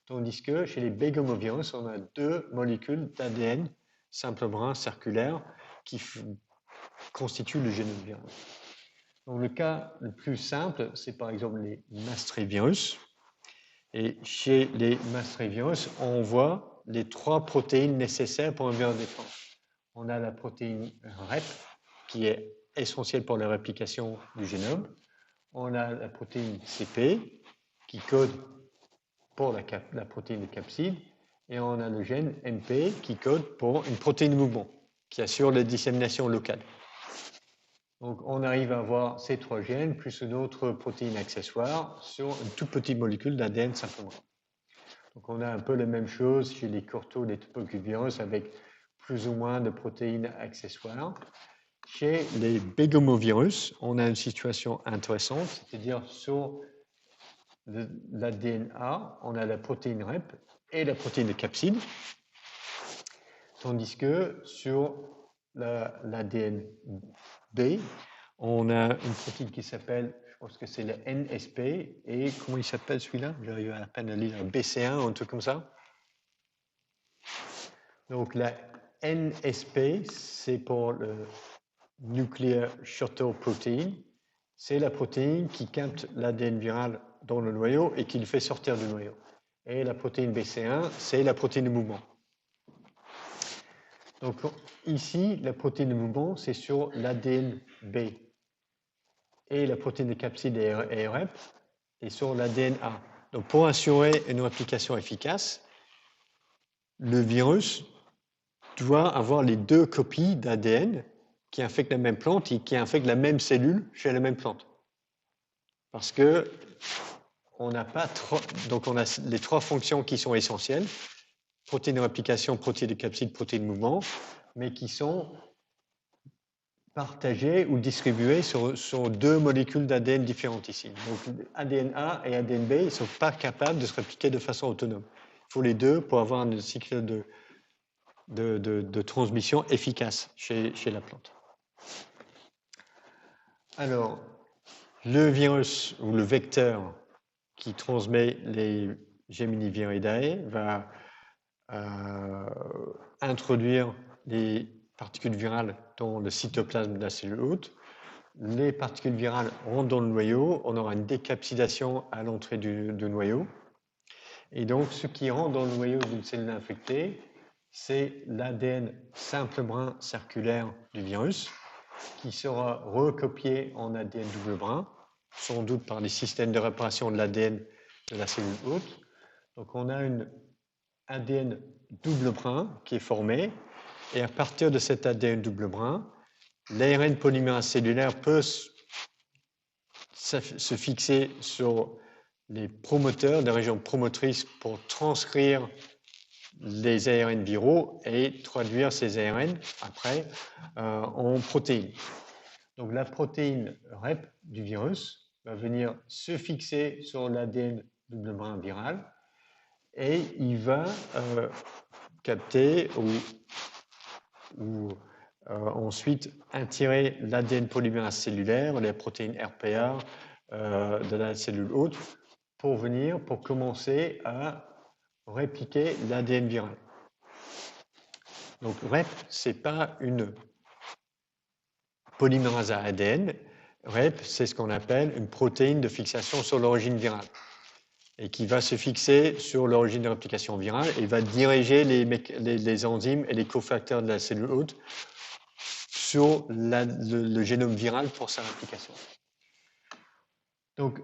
tandis que chez les Begomovirus, on a deux molécules d'ADN simple brun circulaire qui constituent le génome viral. Donc le cas le plus simple, c'est par exemple les Mastrae virus. Et chez les mastrovirus, on voit les 3 protéines nécessaires pour un virus des plantes. On a la protéine REP, qui est essentielle pour la réplication du génome. On a la protéine CP, qui code pour la protéine de capside. Et on a le gène MP, qui code pour une protéine de mouvement, qui assure la dissémination locale. Donc, on arrive à avoir ces 3 gènes, plus une autre protéine accessoire sur une toute petite molécule d'ADN simplement. Donc, on a un peu la même chose chez les corto, les topocuvirus, avec plus ou moins de protéines accessoires. Chez les bégomovirus, on a une situation intéressante, c'est-à-dire sur l'ADN A, on a la protéine REP et la protéine de capside, tandis que sur l'ADN B, on a une protéine qui s'appelle, je pense que c'est le NSP, et comment il s'appelle celui-là? J'arrive à peine à lire, BC1 ou un truc comme ça. Donc la NSP, c'est pour le Nuclear Shuttle Protein. C'est la protéine qui capte l'ADN viral dans le noyau et qui le fait sortir du noyau. Et la protéine BC1, c'est la protéine de mouvement. Donc ici, la protéine de mouvement, c'est sur l'ADN B. Et la protéine de capside et REP est sur l'ADN A. Donc pour assurer une réplication efficace, le virus doit avoir les 2 copies d'ADN qui infectent la même plante et qui infectent la même cellule chez la même plante. Parce que on n'a pas donc on a les 3 fonctions qui sont essentielles, protéine de réplication, protéine de capside, protéine de mouvement, mais qui sont partagées ou distribuées sur 2 molécules d'ADN différentes ici. Donc ADN A et ADN B, ils ne sont pas capables de se répliquer de façon autonome. Il faut les 2 pour avoir un cycle de transmission efficace chez la plante. Alors, le virus ou le vecteur qui transmet les Geminiviridae va introduire les particules virales dans le cytoplasme de la cellule hôte. Les particules virales rentrent dans le noyau, on aura une décapsidation à l'entrée du noyau. Et donc, ce qui rentre dans le noyau d'une cellule infectée, c'est l'ADN simple brun circulaire du virus qui sera recopié en ADN double brun, sans doute par les systèmes de réparation de l'ADN de la cellule hôte. Donc on a une ADN double brun qui est formé, et à partir de cet ADN double brun, l'ARN polymérase cellulaire peut se fixer sur les promoteurs, les régions promotrices pour transcrire les ARN viraux et traduire ces ARN après en protéines. Donc la protéine REP du virus va venir se fixer sur l'ADN double brun viral et il va capter ou ensuite attirer l'ADN polymérase cellulaire, les protéines RPA de la cellule hôte pour commencer à répliquer l'ADN viral. Donc REP, ce n'est pas une polymérase à ADN. REP, c'est ce qu'on appelle une protéine de fixation sur l'origine virale et qui va se fixer sur l'origine de réplication virale et va diriger les enzymes et les cofacteurs de la cellule hôte sur le génome viral pour sa réplication. Donc,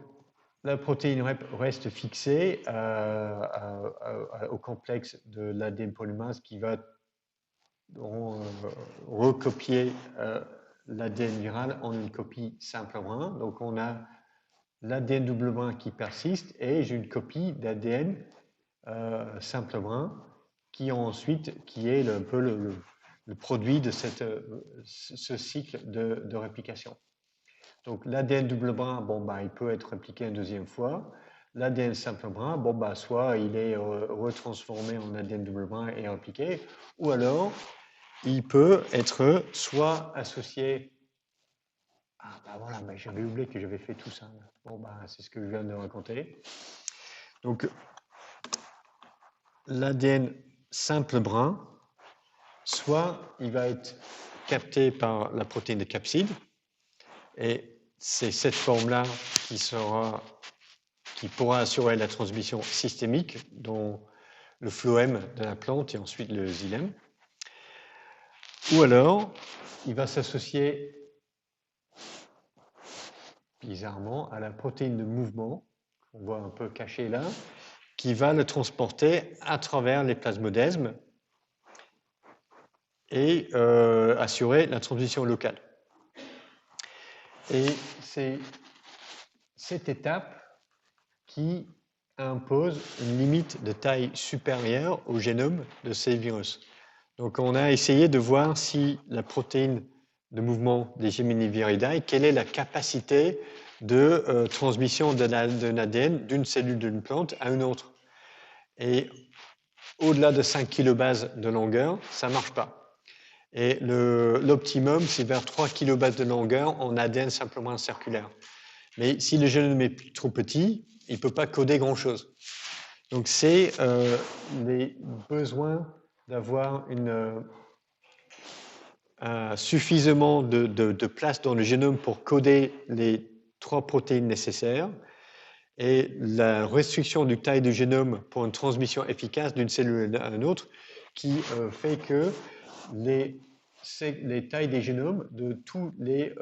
la protéine REP reste fixée au complexe de l'ADN polymérase qui va recopier l'ADN viral en une copie simple brun. Donc, on a l'ADN double brun qui persiste et j'ai une copie d'ADN simple brun qui est un peu le produit de ce cycle de réplication. Donc l'ADN double brun, il peut être répliqué une deuxième fois. L'ADN simple brun, soit il est retransformé en ADN double brun et répliqué, ou alors il peut être soit associé. Voilà, j'avais oublié que j'avais fait tout ça. C'est ce que je viens de raconter. Donc l'ADN simple brun, soit il va être capté par la protéine de capside, et c'est cette forme-là qui qui pourra assurer la transmission systémique, dont le phloème de la plante et ensuite le xylème. Ou alors, il va s'associer bizarrement à la protéine de mouvement, qu'on voit un peu cachée là, qui va le transporter à travers les plasmodesmes et assurer la transmission locale. Et c'est cette étape qui impose une limite de taille supérieure au génome de ces virus. Donc on a essayé de voir si la protéine de mouvement des Geminiviridae, quelle est la capacité de transmission d'un ADN d'une cellule d'une plante à une autre. Et au-delà de 5 kilobases de longueur, ça ne marche pas. Et l'optimum, c'est vers 3 kilobases de longueur en ADN simplement circulaire. Mais si le génome est trop petit, il ne peut pas coder grand-chose. Donc c'est les besoins d'avoir suffisamment de place dans le génome pour coder les 3 protéines nécessaires et la restriction du taille du génome pour une transmission efficace d'une cellule à une autre qui fait que les tailles des génomes de tous les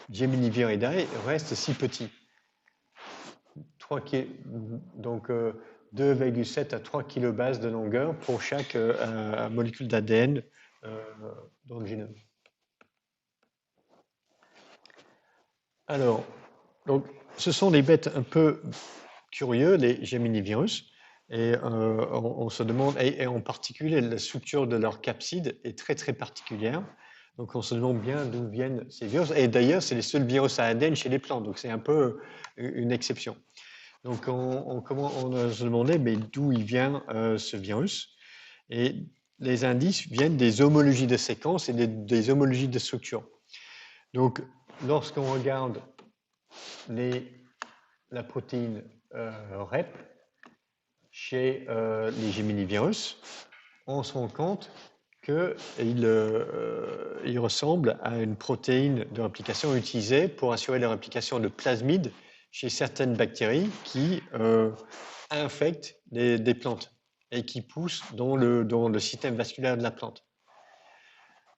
Geminiviridae restent si petits. Donc 2,7 à 3 kilobases de longueur pour chaque molécule d'ADN dans le génome. Alors, donc, ce sont des bêtes un peu curieux, les Geminivirus, et on se demande, et en particulier la structure de leur capside est très très particulière. Donc on se demande bien d'où viennent ces virus. Et d'ailleurs, c'est les seuls virus à ADN chez les plantes, donc c'est un peu une exception. Donc on se demandait mais d'où il vient ce virus. Et les indices viennent des homologies de séquences et des homologies de structure. Donc lorsqu'on regarde la protéine REP chez les Geminivirus, on se rend compte qu'il ressemble à une protéine de réplication utilisée pour assurer la réplication de plasmides chez certaines bactéries qui infectent des plantes et qui poussent dans le système vasculaire de la plante.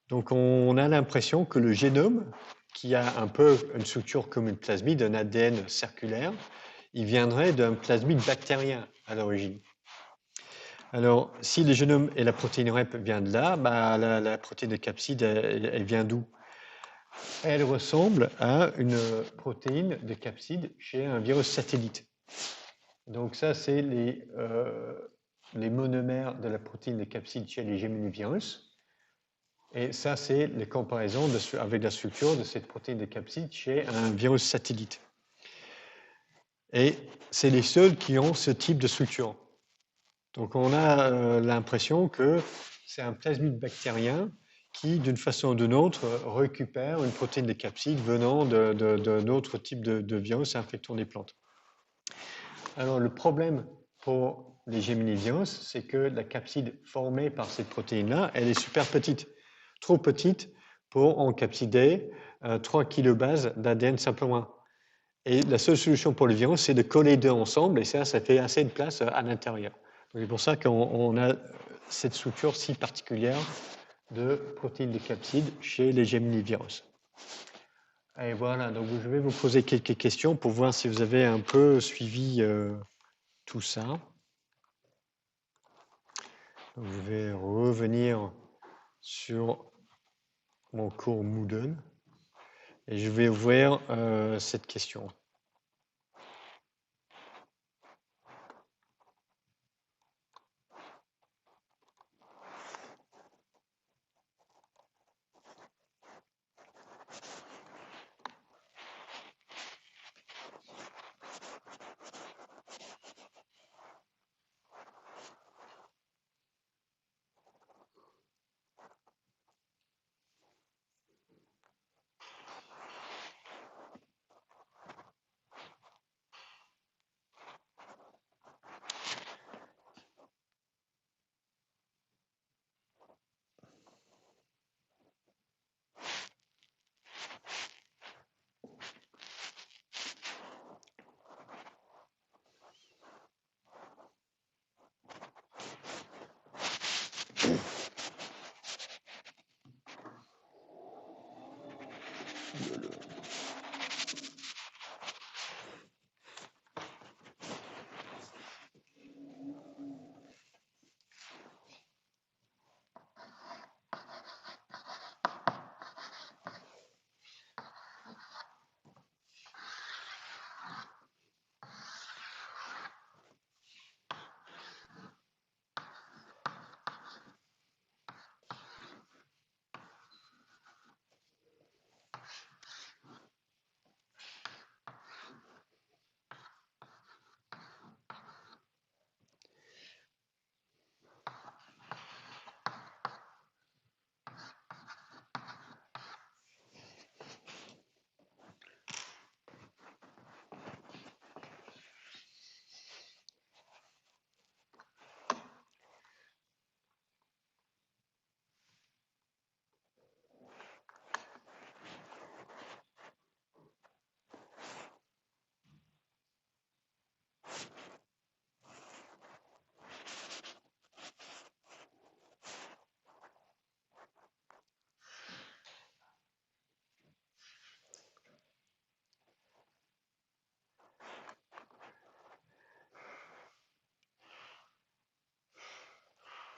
Donc on a l'impression que le génome, qui a un peu une structure comme une plasmide, un ADN circulaire, il viendrait d'un plasmide bactérien à l'origine. Alors, si le génome et la protéine REP viennent de là, bah, la protéine de capside, elle vient d'où? Elle ressemble à une protéine de capside chez un virus satellite. Donc ça, c'est les monomères de la protéine de capside chez les Geminivirus. Et ça, c'est les comparaisons avec la structure de cette protéine de capside chez un virus satellite. Et c'est les seuls qui ont ce type de structure. Donc on a l'impression que c'est un plasmide bactérien qui, d'une façon ou d'une autre, récupère une protéine de capside venant d'un autre type de virus infectant des plantes. Alors le problème pour les Geminivirus, c'est que la capside formée par cette protéine-là, elle est super petite, trop petite pour encapsider 3 kilobases d'ADN simplement. Et la seule solution pour le virus, c'est de coller deux ensemble, et ça fait assez de place à l'intérieur. C'est pour ça qu'on a cette structure si particulière de protéines de capside chez les Geminivirus. Et voilà, donc je vais vous poser quelques questions pour voir si vous avez un peu suivi tout ça. Donc, je vais revenir sur mon cours Moodle et je vais ouvrir cette question.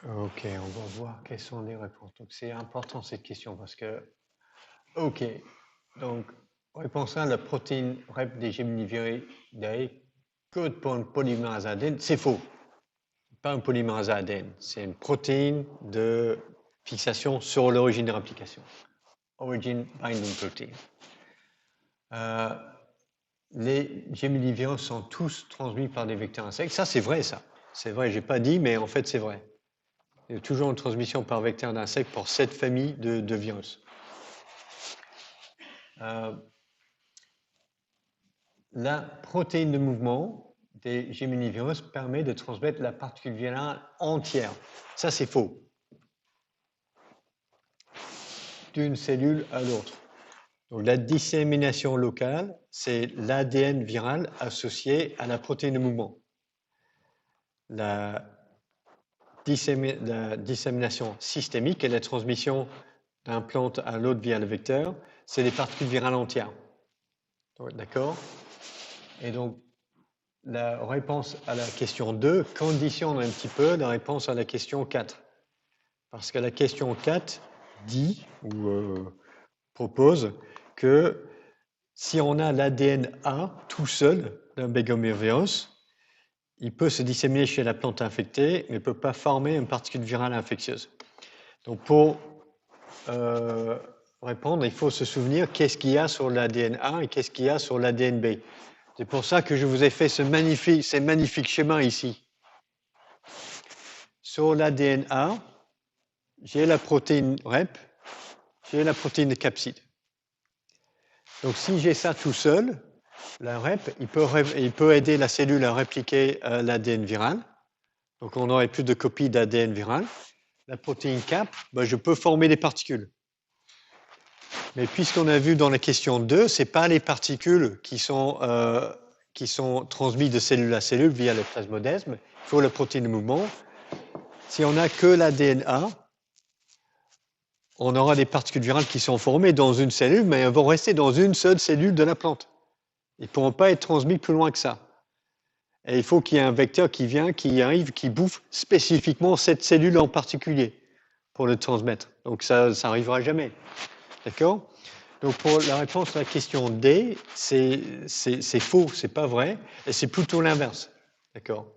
Ok, on va voir quelles sont les réponses. Donc c'est important cette question parce que, ok, donc réponse 1, la protéine REP des Gemini-viridae code pour une polymérase ADN, c'est faux. Pas un polymérase ADN, c'est une protéine de fixation sur l'origine de réplication. Origin binding protein. Les Gemini-virus sont tous transmis par des vecteurs insectes. Ça, c'est vrai, ça. C'est vrai, je n'ai pas dit, mais en fait, c'est vrai. Il y a toujours une transmission par vecteur d'insectes pour cette famille de virus. La protéine de mouvement des Gemini-virus permet de transmettre la particule virale entière. Ça, c'est faux. D'une cellule à l'autre. Donc, la dissémination locale, c'est l'ADN viral associé à la protéine de mouvement. La dissémination systémique et la transmission d'un plante à l'autre via le vecteur, c'est les particules virales entières. D'accord? Et donc, la réponse à la question 2 conditionne un petit peu la réponse à la question 4. Parce que la question 4 dit ou propose que si on a l'ADN A tout seul d'un begomervirus, il peut se disséminer chez la plante infectée, mais ne peut pas former une particule virale infectieuse. Donc pour répondre, il faut se souvenir qu'est-ce qu'il y a sur l'ADN A et qu'est-ce qu'il y a sur l'ADN B. C'est pour ça que je vous ai fait ces magnifiques schémas ici. Sur l'ADN A, j'ai la protéine REP, j'ai la protéine de capside. Donc si j'ai ça tout seul, la REP, il peut aider la cellule à répliquer l'ADN viral. Donc on n'aurait plus de copies d'ADN viral. La protéine CAP, ben, je peux former des particules. Mais puisqu'on a vu dans la question 2, ce n'est pas les particules qui sont transmises de cellule à cellule via le plasmodesme, il faut la protéine de mouvement. Si on n'a que l'ADN A, on aura des particules virales qui sont formées dans une cellule, mais elles vont rester dans une seule cellule de la plante. Ils ne pourront pas être transmis plus loin que ça. Et il faut qu'il y ait un vecteur qui vient, qui arrive, qui bouffe spécifiquement cette cellule en particulier pour le transmettre. Donc ça n'arrivera jamais. D'accord? Donc pour la réponse à la question D, c'est faux, c'est pas vrai, et c'est plutôt l'inverse. D'accord?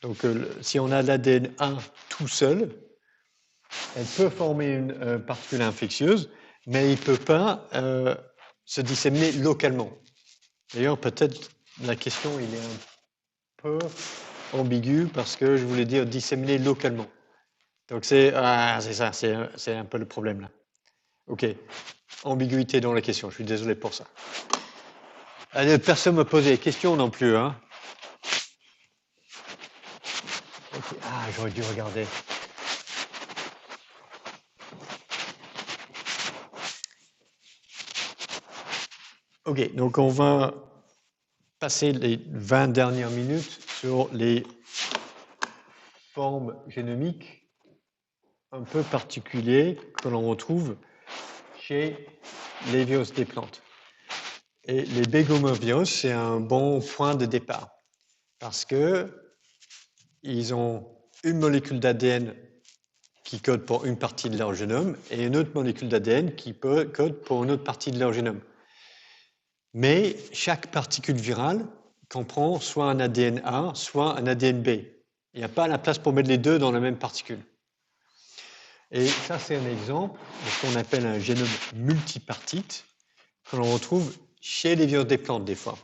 Donc si on a l'ADN 1 tout seul, elle peut former une particule infectieuse, mais il ne peut pas se disséminer localement. D'ailleurs, peut-être la question il est un peu ambiguë parce que je voulais dire disséminer localement. Donc c'est ça, c'est un peu le problème là. Ok, ambiguïté dans la question, je suis désolé pour ça. Allez, personne ne m'a posé des questions non plus. Hein. Okay. Ah, j'aurais dû regarder. Ok, donc on va passer les 20 dernières minutes sur les formes génomiques un peu particulières que l'on retrouve chez les virus des plantes. Et les begomervirus, c'est un bon point de départ parce qu'ils ont une molécule d'ADN qui code pour une partie de leur génome et une autre molécule d'ADN qui code pour une autre partie de leur génome. Mais chaque particule virale comprend soit un ADN A, soit un ADN B. Il n'y a pas la place pour mettre les deux dans la même particule. Et ça, c'est un exemple de ce qu'on appelle un génome multipartite que l'on retrouve chez les virus des plantes des fois.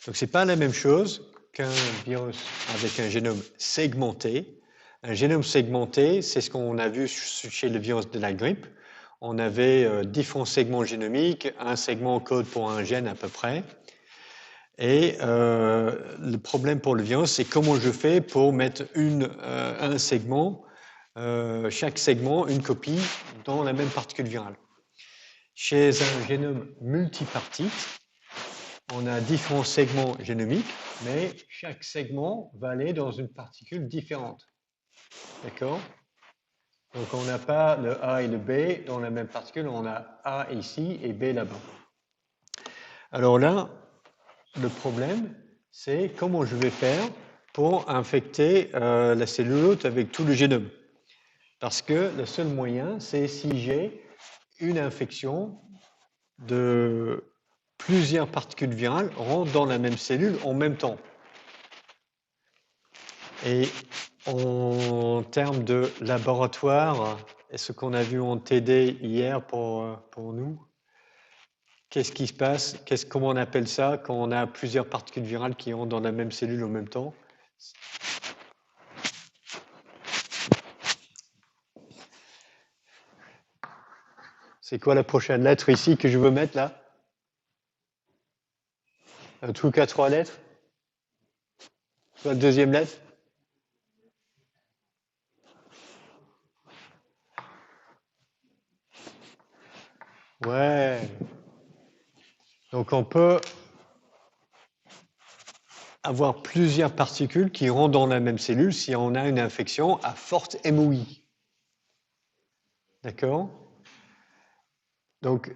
Donc, ce n'est pas la même chose qu'un virus avec un génome segmenté. Un génome segmenté, c'est ce qu'on a vu chez le virus de la grippe. On avait différents segments génomiques, un segment code pour un gène à peu près. Et le problème pour le virus, c'est comment je fais pour mettre un segment, chaque segment, une copie dans la même particule virale. Chez un génome multipartite, on a différents segments génomiques, mais chaque segment va aller dans une particule différente. D'accord? Donc on n'a pas le A et le B dans la même particule, on a A ici et B là-bas. Alors là, le problème, c'est comment je vais faire pour infecter la cellule hôte avec tout le génome. Parce que le seul moyen, c'est si j'ai une infection de plusieurs particules virales rentrent dans la même cellule en même temps. Et en termes de laboratoire, et ce qu'on a vu en TD hier pour nous, qu'est-ce qui se passe? Comment on appelle ça quand on a plusieurs particules virales qui rentrent dans la même cellule en même temps? C'est quoi la prochaine lettre ici que je veux mettre là? Un truc à 3 lettres? La deuxième lettre? Ouais. Donc on peut avoir plusieurs particules qui rentrent dans la même cellule si on a une infection à forte MOI. D'accord? Donc,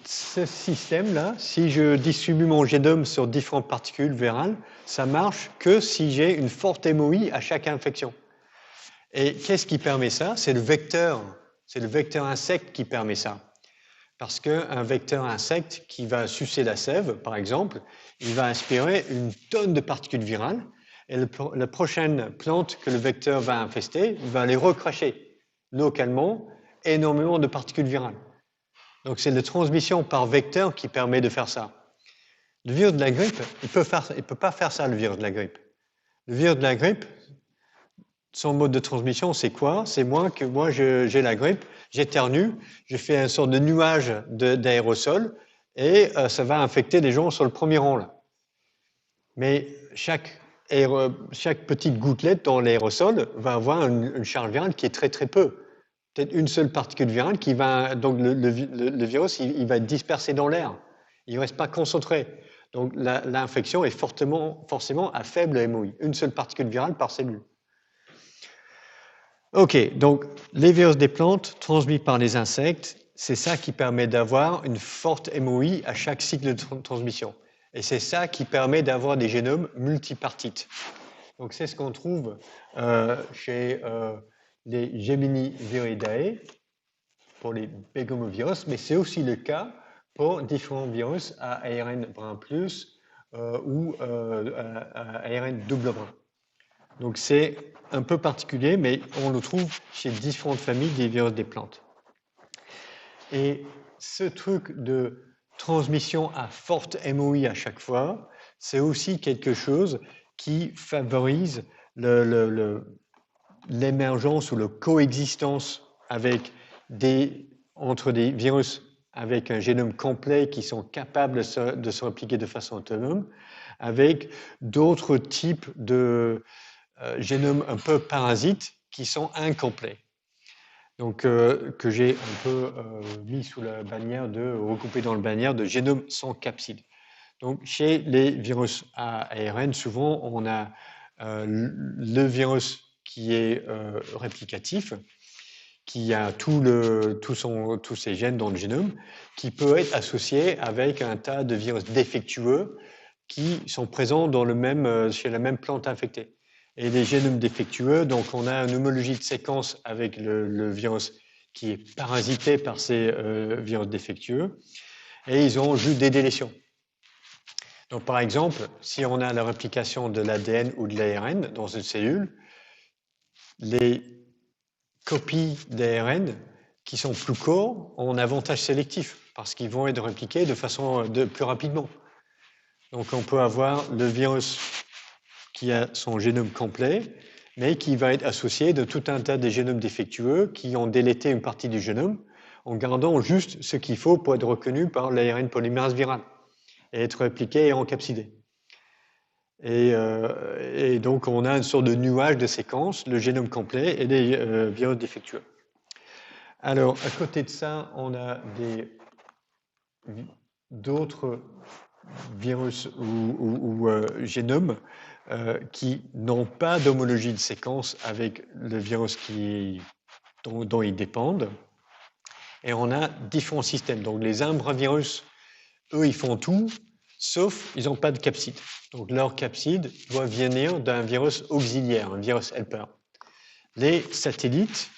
ce système-là, si je distribue mon génome sur différentes particules virales, ça marche que si j'ai une forte MOI à chaque infection. Et qu'est-ce qui permet ça? C'est le vecteur insecte qui permet ça. Parce qu'un vecteur insecte qui va sucer la sève, par exemple, il va inspirer une tonne de particules virales, et la prochaine plante que le vecteur va infester, il va les recracher localement énormément de particules virales. Donc c'est la transmission par vecteur qui permet de faire ça. Le virus de la grippe, il peut pas faire ça, le virus de la grippe. Le virus de la grippe, son mode de transmission, c'est quoi? C'est moi, j'ai la grippe, j'éternue, je fais une sorte de nuage d'aérosol et ça va infecter les gens sur le premier rang là. Mais chaque petite gouttelette dans l'aérosol va avoir une charge virale qui est très très peu. Peut-être une seule particule virale qui va, donc le virus, il va être dispersé dans l'air. Il ne reste pas concentré. Donc l'infection est forcément à faible MOI, une seule particule virale par cellule. Ok, donc les virus des plantes transmis par les insectes, c'est ça qui permet d'avoir une forte MOI à chaque cycle de transmission. Et c'est ça qui permet d'avoir des génomes multipartites. Donc c'est ce qu'on trouve chez les Geminiviridae pour les begomovirus, mais c'est aussi le cas pour différents virus à ARN brun plus ou à ARN double brun. Donc c'est un peu particulier, mais on le trouve chez différentes familles des virus des plantes. Et ce truc de transmission à forte MOI à chaque fois, c'est aussi quelque chose qui favorise l'émergence ou la coexistence entre des virus avec un génome complet qui sont capables de se répliquer de façon autonome, avec d'autres types de génomes un peu parasites qui sont incomplets. Donc, que j'ai un peu mis sous la bannière recoupé dans la bannière de génome sans capside. Donc, chez les virus à ARN, souvent, on a le virus qui est réplicatif, qui a tous ses gènes dans le génome, qui peut être associé avec un tas de virus défectueux qui sont présents chez la même plante infectée. Et les génomes défectueux, donc on a une homologie de séquence avec le virus qui est parasité par ces virus défectueux, et ils ont juste des délétions. Donc par exemple, si on a la réplication de l'ADN ou de l'ARN dans une cellule, les copies d'ARN qui sont plus courts ont un avantage sélectif parce qu'ils vont être répliqués de façon plus rapidement. Donc on peut avoir le virus qui a son génome complet, mais qui va être associé de tout un tas de génomes défectueux qui ont délété une partie du génome en gardant juste ce qu'il faut pour être reconnu par l'ARN polymérase virale et être répliqué et encapsidé. Et donc, on a une sorte de nuage de séquences, le génome complet et les virus défectueux. Alors, à côté de ça, on a d'autres virus ou génomes qui n'ont pas d'homologie de séquence avec le virus dont ils dépendent. Et on a différents systèmes. Donc, les imbravirus, eux, ils font tout, sauf ils n'ont pas de capside. Donc, leur capside doit venir d'un virus auxiliaire, un virus helper. Les satellites,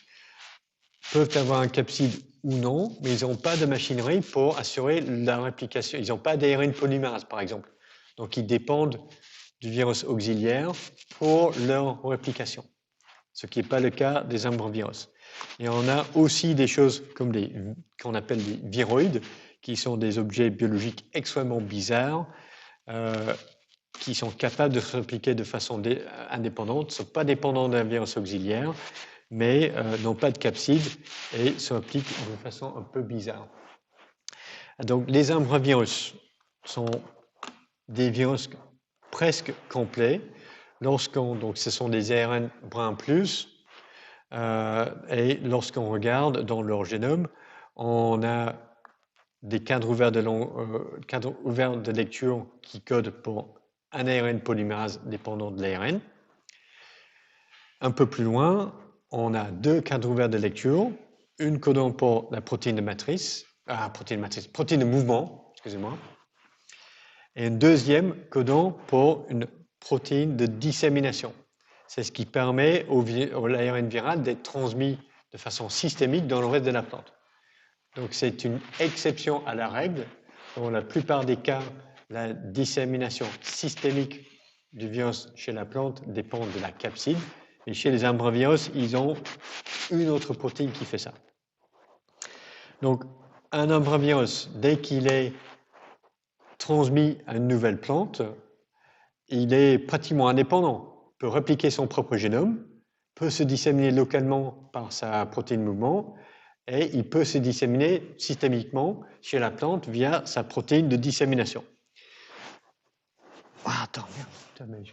peuvent avoir un capsid ou non, mais ils n'ont pas de machinerie pour assurer la réplication. Ils n'ont pas d'ARN polymérase, par exemple. Donc, ils dépendent du virus auxiliaire pour leur réplication, ce qui n'est pas le cas des arbovirus. Et on a aussi des choses comme qu'on appelle des viroïdes, qui sont des objets biologiques extrêmement bizarres, qui sont capables de se répliquer de façon indépendante, ne sont pas dépendants d'un virus auxiliaire, mais n'ont pas de capsid et se répliquent de façon un peu bizarre. Donc, les arbovirus sont des virus presque complets. Donc, ce sont des ARN brun plus, et lorsqu'on regarde dans leur génome, on a des cadres ouverts de lecture qui codent pour un ARN polymérase dépendant de l'ARN. Un peu plus loin, on a deux cadres ouverts de lecture, une codant pour la protéine de matrice, protéine de mouvement, excusez-moi, et une deuxième codant pour une protéine de dissémination. C'est ce qui permet à l'ARN viral d'être transmis de façon systémique dans le reste de la plante. Donc c'est une exception à la règle. Dans la plupart des cas, la dissémination systémique du virus chez la plante dépend de la capside. Et chez les arbovirus, ils ont une autre protéine qui fait ça. Donc un arbovirus, dès qu'il est transmis à une nouvelle plante, il est pratiquement indépendant, peut répliquer son propre génome, peut se disséminer localement par sa protéine mouvement, et il peut se disséminer systémiquement chez la plante via sa protéine de dissémination. Ah, attends, merde.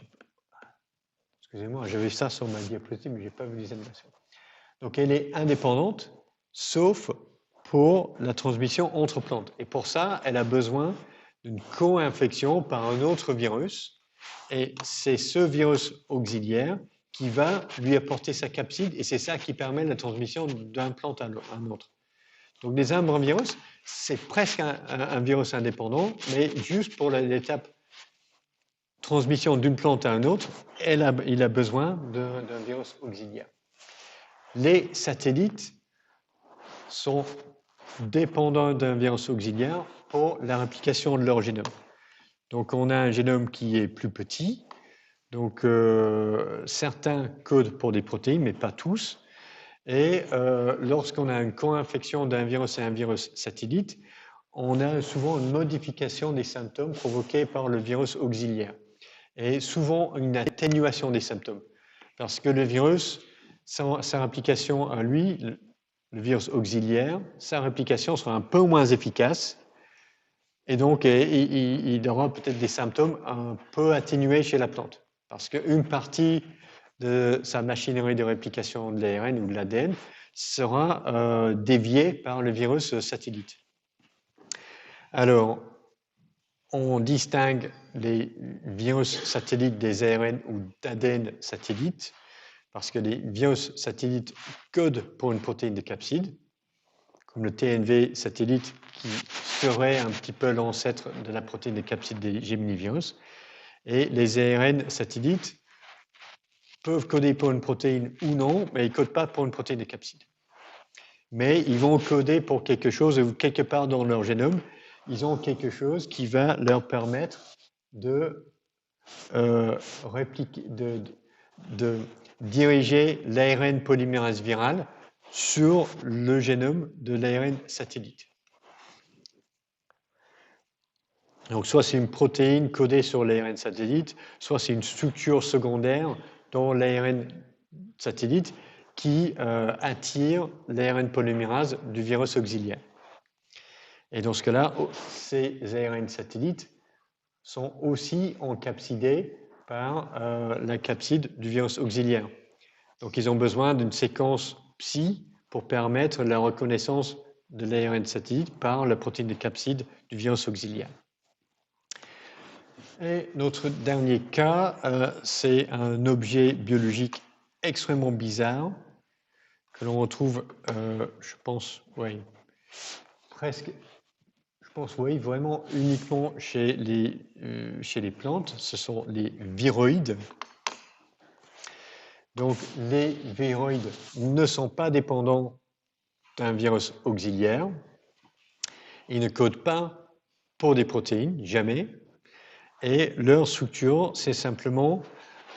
Excusez-moi, j'avais ça sur ma diapositive, mais je n'ai pas vu les animations. Donc elle est indépendante, sauf pour la transmission entre plantes. Et pour ça, elle a besoin d'une co-infection par un autre virus. Et c'est ce virus auxiliaire qui va lui apporter sa capside, et c'est ça qui permet la transmission d'un plante à un autre. Donc les arbovirus, c'est presque un virus indépendant, mais juste pour l'étape transmission d'une plante à une autre, il a besoin d'un virus auxiliaire. Les satellites sont dépendants d'un virus auxiliaire pour la réplication de leur génome. Donc on a un génome qui est plus petit, donc certains codent pour des protéines, mais pas tous. Et lorsqu'on a une co-infection d'un virus et un virus satellite, on a souvent une modification des symptômes provoqués par le virus auxiliaire. Et souvent une atténuation des symptômes. Parce que le virus, sa réplication à lui, le virus auxiliaire, sa réplication sera un peu moins efficace. Et donc, il aura peut-être des symptômes un peu atténués chez la plante. Parce qu'une partie de sa machinerie de réplication de l'ARN ou de l'ADN sera déviée par le virus satellite. Alors, on distingue les virus satellites des ARN ou d'ADN satellites parce que les virus satellites codent pour une protéine de capside, comme le TNV satellite qui serait un petit peu l'ancêtre de la protéine de capside des Gemini-virus. Et les ARN satellites peuvent coder pour une protéine ou non, mais ils ne codent pas pour une protéine de capside. Mais ils vont coder pour quelque chose, ou quelque part dans leur génome, ils ont quelque chose qui va leur permettre de diriger l'ARN polymérase virale sur le génome de l'ARN satellite. Donc soit c'est une protéine codée sur l'ARN satellite, soit c'est une structure secondaire dans l'ARN satellite qui attire l'ARN polymérase du virus auxiliaire. Et dans ce cas-là, ces ARN satellites sont aussi encapsidés par la capside du virus auxiliaire. Donc ils ont besoin d'une séquence psi pour permettre la reconnaissance de l'ARN satellite par la protéine de capside du virus auxiliaire. Et notre dernier cas, c'est un objet biologique extrêmement bizarre que l'on retrouve, je pense, vraiment uniquement chez les plantes. Ce sont les viroïdes. Donc, les viroïdes ne sont pas dépendants d'un virus auxiliaire. Ils ne codent pas pour des protéines, jamais. Et leur structure, c'est simplement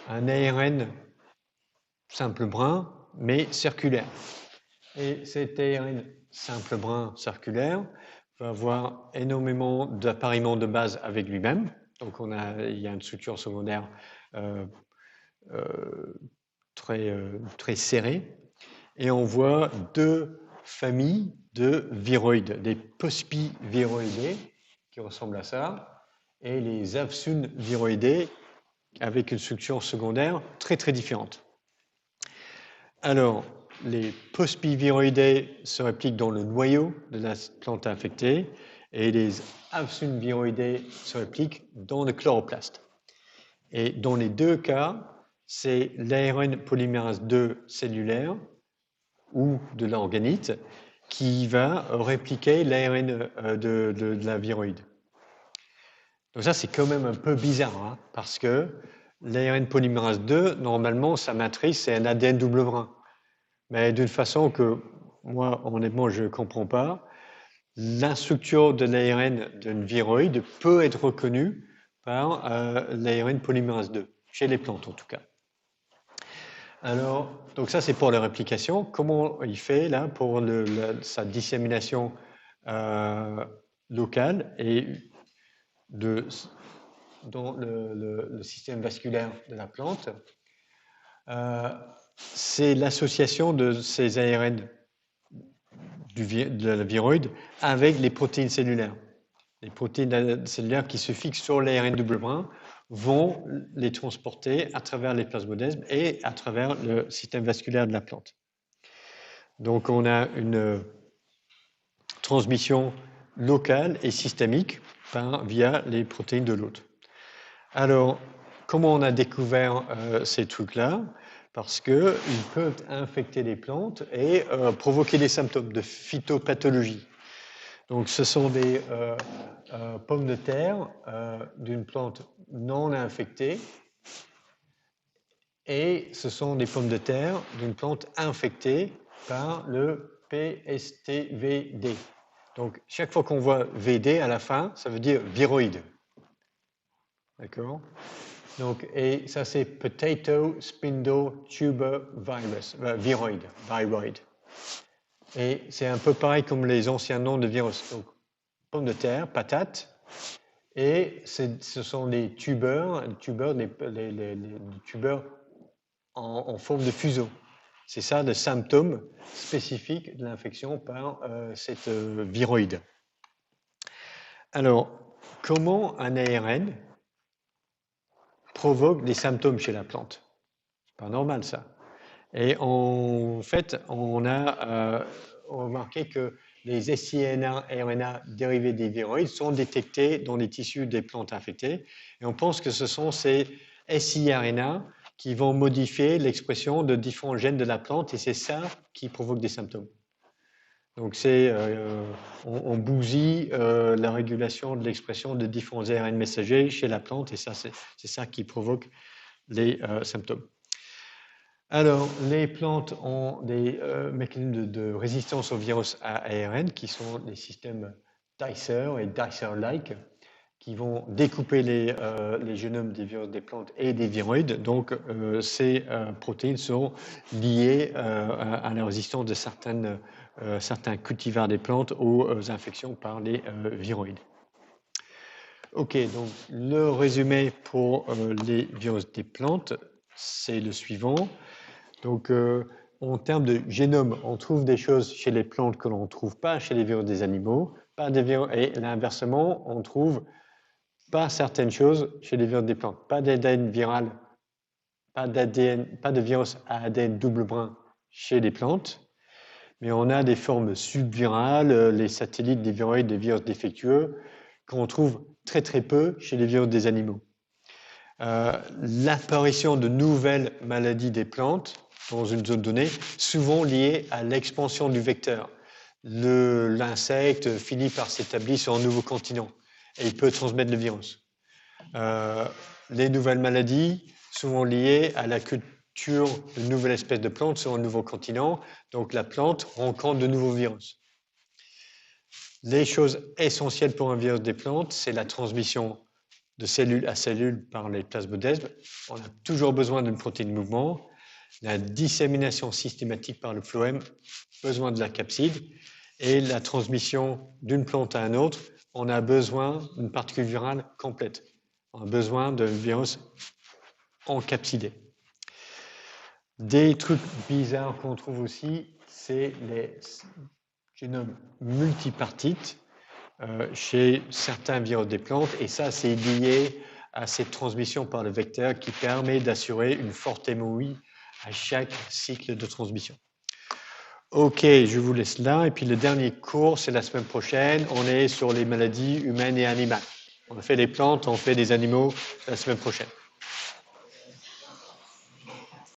un ARN simple brun, mais circulaire. Et cet ARN simple brun circulaire va avoir énormément d'appariements de base avec lui-même. Donc il y a une structure secondaire très serrée. Et on voit deux familles de viroïdes, des pospiviroïdés qui ressemblent à ça, et les avsun-viroïdés avec une structure secondaire très très différente. Alors, les pospiviroïdés se répliquent dans le noyau de la plante infectée et les avsun-viroïdés se répliquent dans le chloroplaste. Et dans les deux cas, c'est l'ARN polymérase 2 cellulaire ou de l'organite qui va répliquer l'ARN de la viroïde. Donc ça, c'est quand même un peu bizarre, hein, parce que l'ARN polymérase 2, normalement, sa matrice, c'est un ADN double brun. Mais d'une façon que, moi, honnêtement, je ne comprends pas, la structure de l'ARN d'une viroïde peut être reconnue par l'ARN polymérase 2, chez les plantes en tout cas. Alors, donc ça, c'est pour la réplication. Comment il fait là pour sa dissémination locale et dans le système vasculaire de la plante? C'est l'association de ces ARN de la viroïde avec les protéines cellulaires. Les protéines cellulaires qui se fixent sur l'ARN double brun vont les transporter à travers les plasmodesmes et à travers le système vasculaire de la plante. Donc on a une transmission locale et systémique via les protéines de l'hôte. Alors, comment on a découvert ces trucs-là? Parce qu'ils peuvent infecter les plantes et provoquer des symptômes de phytopathologie. Donc, ce sont des pommes de terre d'une plante non infectée et ce sont des pommes de terre d'une plante infectée par le PSTVD. Donc, chaque fois qu'on voit VD à la fin, ça veut dire viroïde. D'accord? Donc, et ça, c'est Potato Spindle Tuber Virus, viroïde. Et c'est un peu pareil comme les anciens noms de virus. Donc, pommes de terre, patates, et ce sont les tubers, les tubers en forme de fuseau. C'est ça le symptôme spécifique de l'infection par cette viroïde. Alors, comment un ARN provoque des symptômes chez la plante? C'est pas normal ça. Et en fait, on a remarqué que les siRNA dérivés des viroïdes sont détectés dans les tissus des plantes infectées. Et on pense que ce sont ces siRNA qui vont modifier l'expression de différents gènes de la plante et c'est ça qui provoque des symptômes. Donc on bousille la régulation de l'expression de différents ARN messagers chez la plante et ça, c'est ça qui provoque les symptômes. Alors, les plantes ont des mécanismes de résistance au virus à ARN qui sont des systèmes Dicer et Dicer-like qui vont découper les génomes des virus des plantes et des viroïdes. Donc, ces protéines sont liées à la résistance de certains cultivars des plantes aux infections par les viroïdes. OK, donc le résumé pour les virus des plantes, c'est le suivant. Donc, en termes de génome, on trouve des choses chez les plantes que l'on ne trouve pas chez les virus des animaux, et inversement, on trouve pas certaines choses chez les virus des plantes. Pas d'ADN viral, pas de virus à ADN double brun chez les plantes, mais on a des formes subvirales, les satellites des viroïdes, des virus défectueux, qu'on trouve très très peu chez les virus des animaux. L'apparition de nouvelles maladies des plantes dans une zone donnée, souvent liée à l'expansion du vecteur. L'insecte finit par s'établir sur un nouveau continent et il peut transmettre le virus. Les nouvelles maladies, souvent liées à la culture sur une nouvelle espèce de plante sur un nouveau continent. Donc la plante rencontre de nouveaux virus. Les choses essentielles pour un virus des plantes, c'est la transmission de cellule à cellule par les plasmodesmes. On a toujours besoin d'une protéine de mouvement. La dissémination systématique par le phloème, besoin de la capside. Et la transmission d'une plante à un autre, on a besoin d'une particule virale complète. On a besoin d'un virus encapsidé. Des trucs bizarres qu'on trouve aussi, c'est les génomes multipartites chez certains virus des plantes. Et ça, c'est lié à cette transmission par le vecteur qui permet d'assurer une forte MOI à chaque cycle de transmission. Ok, je vous laisse là. Et puis le dernier cours, c'est la semaine prochaine. On est sur les maladies humaines et animales. On a fait les plantes, on fait des animaux la semaine prochaine.